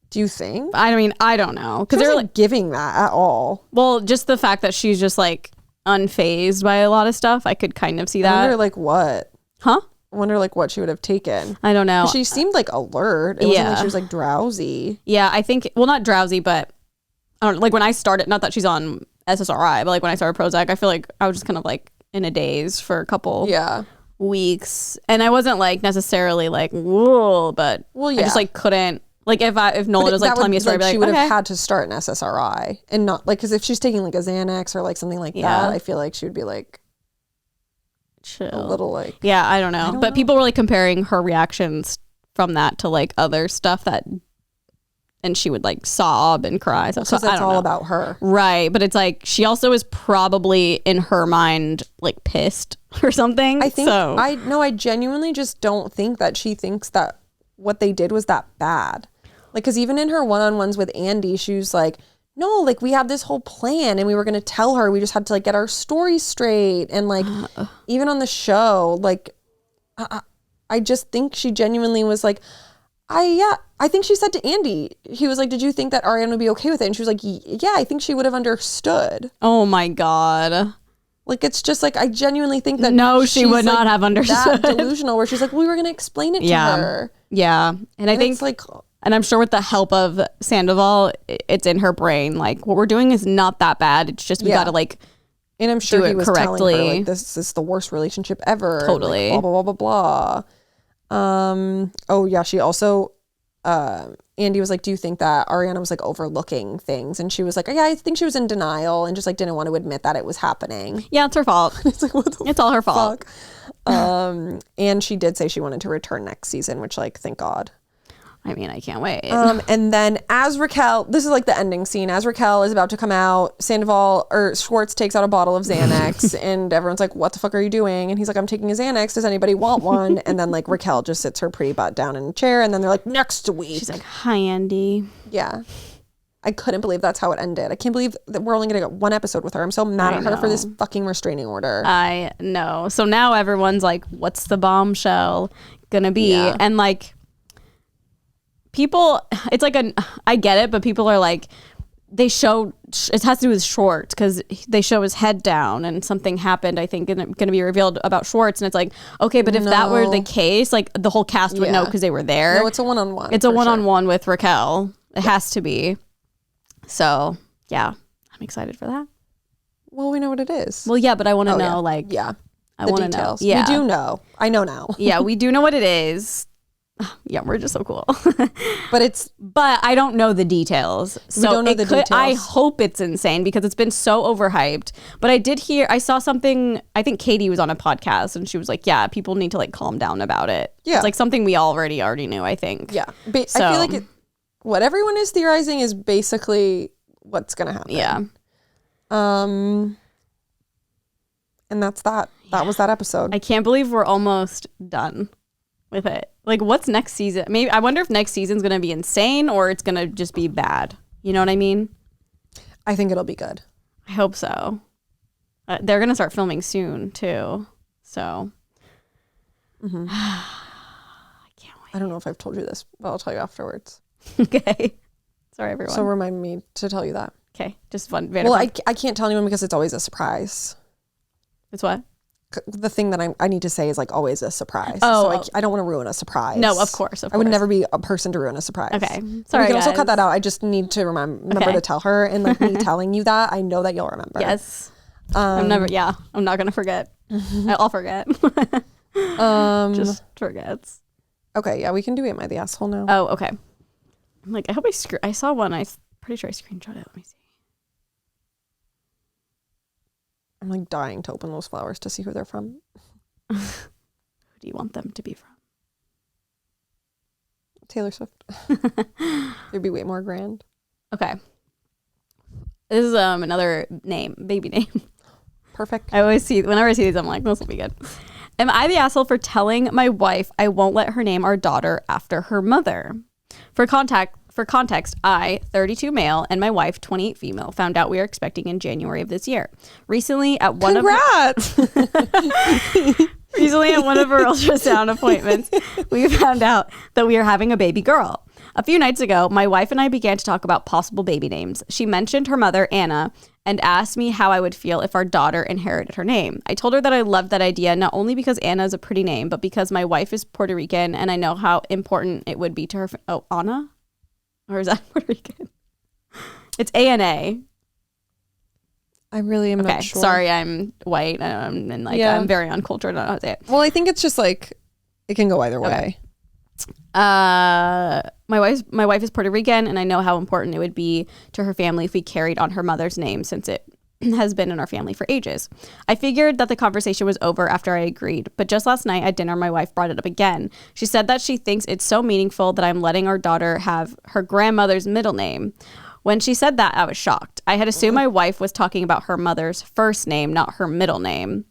Do you think? I mean, I don't know, because They're they're like giving that at all. well, just the fact that she's just like unfazed by a lot of stuff, I could kind of see that. I wonder like what? Huh? I wonder like what she would have taken. I don't know. She seemed like alert. It wasn't like she was like drowsy. Yeah, I think, well, not drowsy, but I don't know, like when I started, not that she's on SSRI, but like when I started Prozac, I feel like I was just kind of like in a daze for a couple weeks. And I wasn't like necessarily like, whoa, but I just like couldn't, like if Nolan was like telling me a story, I'd be like, she would okay. have had to start an SSRI and not like, because if she's taking like a Xanax or like something like that, I feel like she would be like chill. a little like, yeah, I don't know. But people were like comparing her reactions from that to like other stuff that, and she would like sob and cry. So because that's all about her. Right. But it's like, she also is probably in her mind like pissed or something. I think, so. I genuinely just don't think that she thinks that what they did was that bad. Like, because even in her one-on-ones with Andy, she was like, no, like we have this whole plan and we were going to tell her, we just had to like get our story straight. And like, even on the show, like, I just think she genuinely was like, I think she said to Andy, he was like, did you think that Ariana would be okay with it? And she was like, yeah, I think she would have understood. Oh my God. Like, it's just like, I genuinely think that no, she would she's, not like, have understood. that delusional where she's like, we were going to explain it to her. Yeah. And I think it's like, and I'm sure with the help of Sandoval, it's in her brain. Like, what we're doing is not that bad. It's just we got to like, and I'm sure do he it was correctly. telling her like, this is the worst relationship ever. Totally. Like, blah blah blah blah blah. Oh yeah, she also. Andy was like, do you think that Ariana was like overlooking things? And she was like, yeah, I think she was in denial and just like didn't want to admit that it was happening. Yeah, it's her fault. It's like, what the It's all her fault. fuck? And she did say she wanted to return next season, which like, thank God. I mean, I can't wait. And then as Raquel, this is like the ending scene. As Raquel is about to come out, Sandoval or Schwartz takes out a bottle of Xanax and everyone's like, what the fuck are you doing? And he's like, I'm taking a Xanax. Does anybody want one? And then like Raquel just sits her pretty butt down in a chair. And then they're like, next week. She's like, hi, Andy. Yeah. I couldn't believe that's how it ended. I can't believe that we're only going to get one episode with her. I'm so mad at her for this fucking restraining order. I know. So now everyone's like, what's the bombshell gonna be? Yeah. And like, people, it's like I get it, but people are like, it has to do with Schwartz because they show his head down and something happened, I think, and it's going to be revealed about Schwartz. And it's like, okay, but if that were the case, like the whole cast would know because they were there. No, it's a one-on-one. It's a one-on-one with Raquel. It has to be. So, yeah, I'm excited for that. Well, we know what it is. Well, yeah, but I want to know, like, yeah, I want to know. Yeah. We do know. I know now. Yeah, we do know what it is. Yeah, we're just so cool. But I don't know the details. So we don't know the details. I hope it's insane because it's been so overhyped. But I saw something, I think Katie was on a podcast and she was like, yeah, people need to like calm down about it. Yeah. It's like something we already knew, I think. Yeah. I feel like what everyone is theorizing is basically what's going to happen. Yeah. And that's that. That was that episode. I can't believe we're almost done with it. Like, what's next season? Maybe I wonder if next season's gonna be insane or it's gonna just be bad. You know what I mean? I think it'll be good. I hope so. They're gonna start filming soon too. So I can't wait. I don't know if I've told you this, but I'll tell you afterwards. Okay. Sorry, everyone. So remind me to tell you that. Okay. Just fun. Well, I can't tell anyone because it's always a surprise. It's what? The thing that I need to say is like always a surprise. Oh, so I don't want to ruin a surprise. No, of course. I would never be a person to ruin a surprise. Okay. Sorry, we can also guys. cut that out. I just need to remember to tell her, and like me telling you that, I know that you'll remember. Yes. I'm not gonna forget. I'll forget. Just forgets. Okay, yeah, we can do Am I the Asshole now. Oh, okay. I'm like, I hope I saw one. I'm pretty sure I screenshot it. Let me see. I'm like dying to open those flowers to see who they're from. Who do you want them to be from? Taylor Swift. It'd be way more grand. Okay. This is another baby name. Perfect. Whenever I see these, I'm like, this will be good. Am I the asshole for telling my wife I won't let her name our daughter after her mother? For context, I, 32 male, and my wife, 28 female, found out we are expecting in January of this year. Recently, at one of our ultrasound appointments, we found out that we are having a baby girl. A few nights ago, my wife and I began to talk about possible baby names. She mentioned her mother, Anna, and asked me how I would feel if our daughter inherited her name. I told her that I loved that idea, not only because Anna is a pretty name, but because my wife is Puerto Rican and I know how important it would be to her. Anna? Or is that Puerto Rican? It's ANA. I really am not sure. Sorry, I'm white and I'm very uncultured. I don't know how to say it. Well, I think it's just like it can go either way. My wife is Puerto Rican, and I know how important it would be to her family if we carried on her mother's name, since it has been in our family for ages. I figured that the conversation was over after I agreed, but just last night at dinner, my wife brought it up again. She said that she thinks it's so meaningful that I'm letting our daughter have her grandmother's middle name. When she said that, I was shocked. I had assumed my wife was talking about her mother's first name, not her middle name.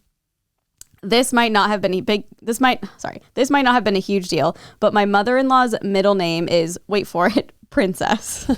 This might not have been a huge deal, but my mother-in-law's middle name is, wait for it, Princess.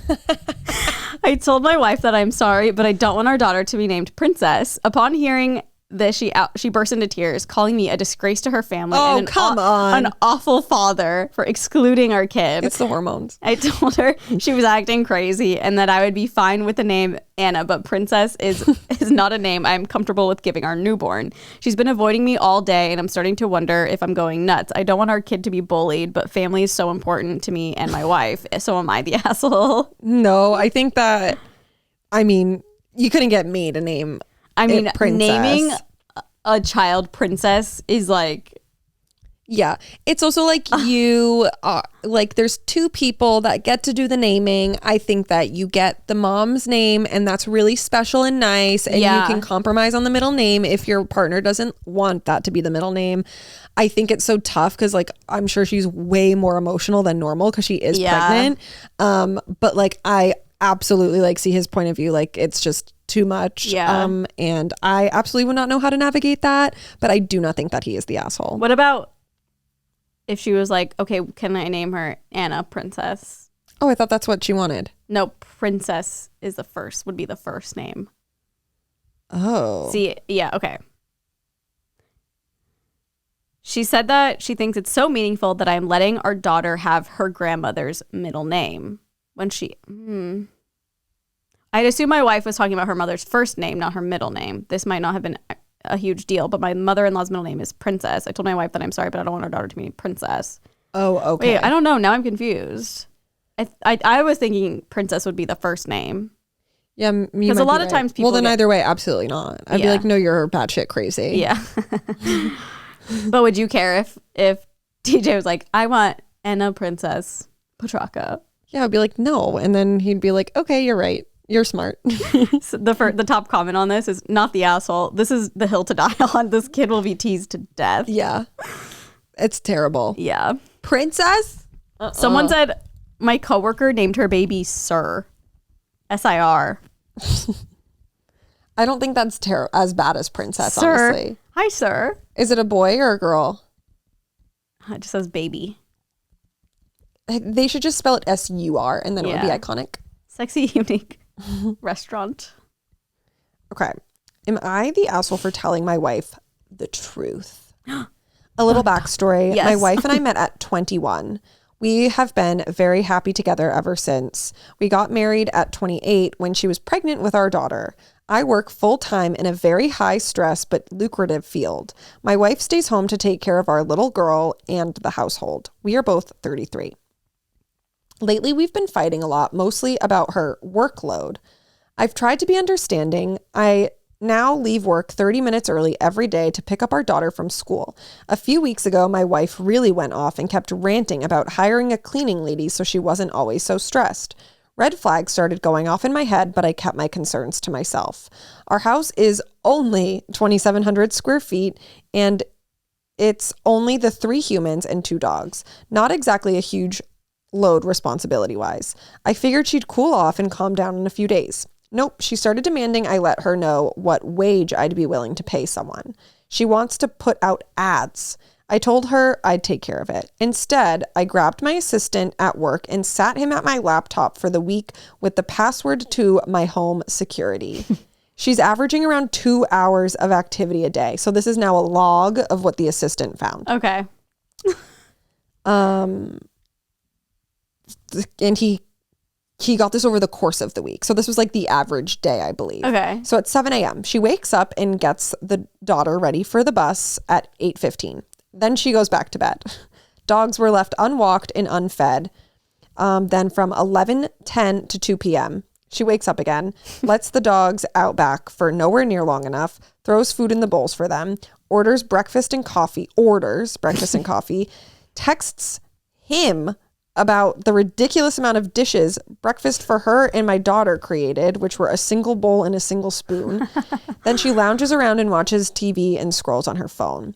I told my wife that I'm sorry, but I don't want our daughter to be named Princess. Upon hearing this, she burst into tears, calling me a disgrace to her family and an awful father for excluding our kid. It's the hormones. I told her she was acting crazy and that I would be fine with the name Anna, but Princess is not a name I'm comfortable with giving our newborn. She's been avoiding me all day, and I'm starting to wonder if I'm going nuts. I don't want our kid to be bullied, but family is so important to me and my wife. So am I the asshole? No, I think that, you couldn't get me to name Princess. Naming a child Princess is like... Yeah. It's also like you are like there's two people that get to do the naming. I think that you get the mom's name and that's really special and nice. And you can compromise on the middle name if your partner doesn't want that to be the middle name. I think it's so tough because like I'm sure she's way more emotional than normal because she is pregnant. But like I absolutely like see his point of view. Like it's just too much. And I absolutely would not know how to navigate that. But I do not think that he is the asshole. What about if she was like, okay, can I name her Anna Princess? Oh, I thought that's what she wanted. No, Princess would be the first name. Oh. See, yeah, okay. She said that she thinks it's so meaningful that I'm letting our daughter have her grandmother's middle name. When I'd assume my wife was talking about her mother's first name, not her middle name. This might not have been a huge deal, but my mother-in-law's middle name is Princess. I told my wife that I'm sorry, but I don't want our daughter to be Princess. Oh, okay. Wait, I don't know. Now I'm confused. I was thinking Princess would be the first name. Yeah, because a lot of times people. Well, then either way, absolutely not. I'd be like, no, you're batshit crazy. Yeah. But would you care if DJ was like, I want Anna Princess Petrarca? Yeah, I'd be like, no, and then he'd be like, okay, you're right. You're smart. So the top comment on this is not the asshole. This is the hill to die on. This kid will be teased to death. Yeah. It's terrible. Yeah. Princess? Someone said my coworker named her baby Sir. SIR. I don't think that's as bad as Princess, Sir. honestly. Hi, sir. Is it a boy or a girl? It just says baby. They should just spell it SUR and then it would be iconic. Sexy, unique restaurant. Okay. Am I the asshole for telling my wife the truth? A little backstory. Yes. My wife and I met at 21. We have been very happy together ever since. We got married at 28 when she was pregnant with our daughter. I work full-time in a very high-stress but lucrative field. My wife stays home to take care of our little girl and the household. We are both 33. Lately, we've been fighting a lot, mostly about her workload. I've tried to be understanding. I now leave work 30 minutes early every day to pick up our daughter from school. A few weeks ago, my wife really went off and kept ranting about hiring a cleaning lady so she wasn't always so stressed. Red flags started going off in my head, but I kept my concerns to myself. Our house is only 2,700 square feet, and it's only the 3 humans and 2 dogs. Not exactly a huge load responsibility-wise. I figured she'd cool off and calm down in a few days. Nope, she started demanding I let her know what wage I'd be willing to pay someone. She wants to put out ads. I told her I'd take care of it. Instead, I grabbed my assistant at work and sat him at my laptop for the week with the password to my home security. She's averaging around 2 hours of activity a day. So this is now a log of what the assistant found. Okay. And he got this over the course of the week. So this was like the average day, I believe. Okay. So at 7 a.m., she wakes up and gets the daughter ready for the bus at 8:15. Then she goes back to bed. Dogs were left unwalked and unfed. Then from 11:10 to 2 p.m., she wakes up again, lets the dogs out back for nowhere near long enough, throws food in the bowls for them, orders breakfast and coffee, texts him about the ridiculous amount of dishes breakfast for her and my daughter created, which were a single bowl and a single spoon. Then she lounges around and watches TV and scrolls on her phone.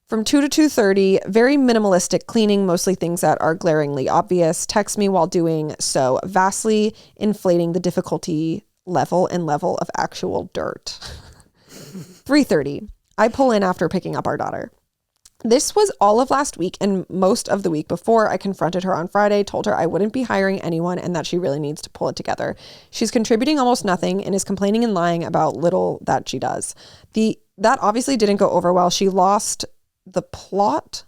From 2 to 2:30, very minimalistic cleaning, mostly things that are glaringly obvious. Texts me while doing so, vastly inflating the difficulty level of actual dirt. 3:30, I pull in after picking up our daughter. This was all of last week and most of the week before. I confronted her on Friday, told her I wouldn't be hiring anyone and that she really needs to pull it together. She's contributing almost nothing and is complaining and lying about little that she does. That obviously didn't go over well. She lost the plot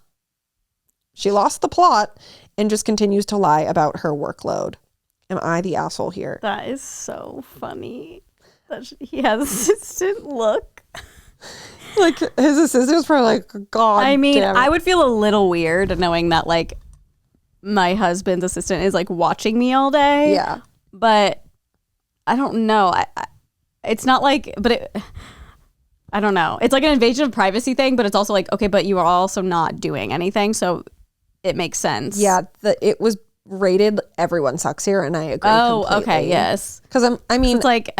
and just continues to lie about her workload. Am I the asshole here? That is so funny. That he has assistant look. Like his assistant was probably like, God. I mean, damn it. I would feel a little weird knowing that like my husband's assistant is like watching me all day. Yeah. But I don't know. It's not like, but I don't know. It's like an invasion of privacy thing, but it's also like, okay, but you are also not doing anything, so it makes sense. Yeah, it was rated everyone sucks here, and I agree. Oh, completely. okay, yes. Because I mean, it's like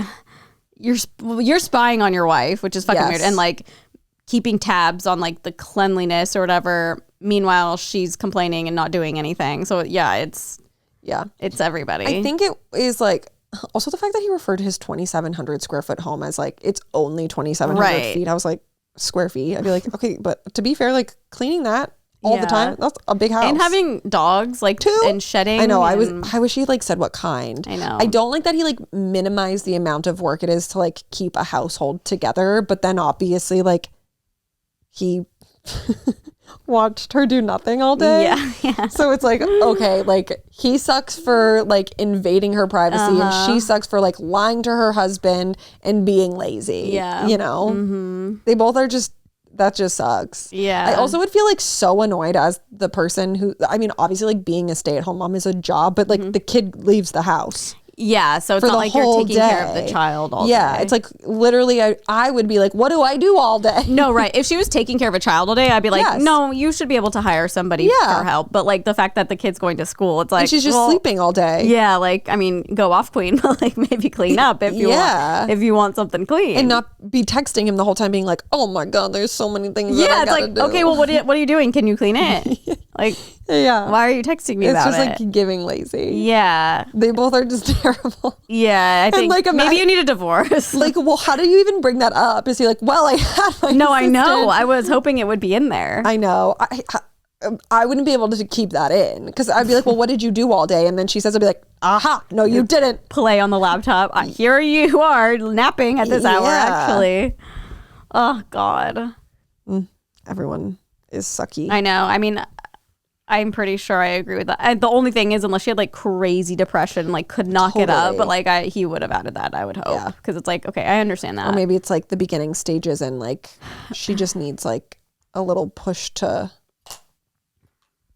you're spying on your wife, which is fucking weird, and like keeping tabs on like the cleanliness or whatever. Meanwhile, she's complaining and not doing anything. So yeah, it's everybody. I think it is like also the fact that he referred to his 2,700 square foot home as like it's only 2,700 feet. I was like, square feet. I'd be like, okay, but to be fair, like cleaning that all the time, that's a big house. And having dogs like too, and shedding. I know. I wish he like said what kind. I know. I don't like that he like minimized the amount of work it is to like keep a household together, but then obviously like he watched her do nothing all day. Yeah. So it's like, okay, like he sucks for like invading her privacy and she sucks for like lying to her husband and being lazy. Yeah. You know? They both are just, that just sucks. Yeah. I also would feel like so annoyed as the person who, I mean, obviously like being a stay-at-home mom is a job, but like the kid leaves the house. Yeah, so it's not like you're taking care of the child all day. Yeah, it's like literally I would be like, what do I do all day? No, right. If she was taking care of a child all day, I'd be like, no, you should be able to hire somebody for help. But like the fact that the kid's going to school, it's like, and she's just sleeping all day. Yeah, like, I mean, go off, queen, but like maybe clean up if you want something clean. And not be texting him the whole time being like, oh my God, there's so many things that I it's gotta like, do. okay, well, what are you doing? Can you clean it? Like, why are you texting me about it? It's just like giving lazy. Yeah. They both are just terrible. Yeah, I think like, maybe you need a divorce. Like, well, how do you even bring that up? Is he like, well, I had my No, assistant. I know. I was hoping it would be in there. I know. I wouldn't be able to keep that in because I'd be like, well, what did you do all day? And then she says, I'd be like, aha, no, you didn't. Play on the laptop. Here you are napping at this hour, actually. Oh, God. Everyone is sucky. I know. I mean, I'm pretty sure I agree with that. The only thing is, unless she had like crazy depression, like could not get up, but like he would have added that, I would hope. Because it's like, okay, I understand that. Or maybe it's like the beginning stages and like she just needs like a little push to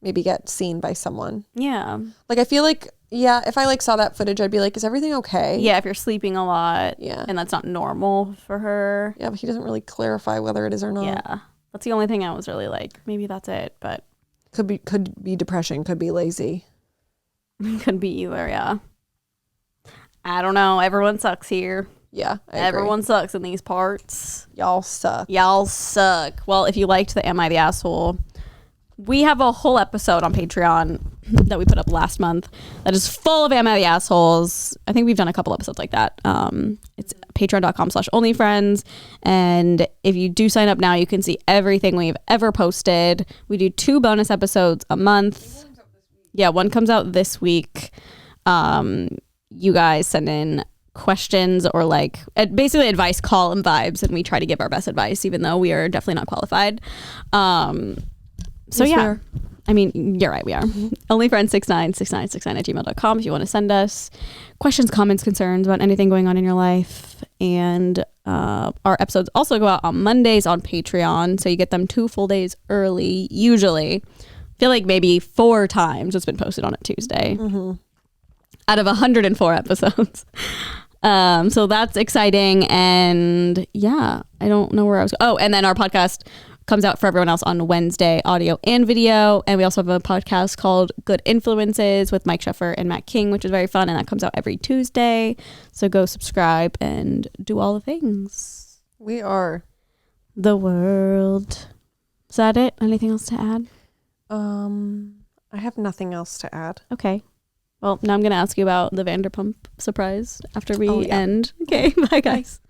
maybe get seen by someone. Yeah. Like I feel like, if I like saw that footage, I'd be like, is everything okay? Yeah, if you're sleeping a lot. Yeah. And that's not normal for her. Yeah, but he doesn't really clarify whether it is or not. Yeah. That's the only thing I was really like, maybe that's it, but. Could be depression, could be lazy. Could be either, yeah. I don't know. Everyone sucks here. Yeah, everyone sucks in these parts. Y'all suck. Y'all suck. Well, if you liked the Am I the Asshole, we have a whole episode on Patreon that we put up last month that is full of Am I the Assholes. I think we've done a couple episodes like that. It's patreon.com/onlyfriends. And if you do sign up now, you can see everything we've ever posted. We do 2 bonus episodes a month. Yeah, one comes out this week. You guys send in questions or like basically advice column vibes, and we try to give our best advice, even though we are definitely not qualified. So yeah, I mean, you're right, we are. Onlyfriends696969@gmail.com if you want to send us questions, comments, concerns about anything going on in your life. And our episodes also go out on Mondays on Patreon, so you get them 2 full days early, usually. I feel like maybe 4 times it's been posted on a Tuesday out of 104 episodes. So that's exciting. And yeah, I don't know where I was. Oh, and then our podcast comes out for everyone else on Wednesday, audio and video. And we also have a podcast called Good Influences with Mike Sheffer and Matt King, which is very fun. And that comes out every Tuesday. So go subscribe and do all the things. We are the world. Is that it? Anything else to add? I have nothing else to add. Okay. Well, now I'm going to ask you about the Vanderpump surprise after we end. Okay. Bye, guys.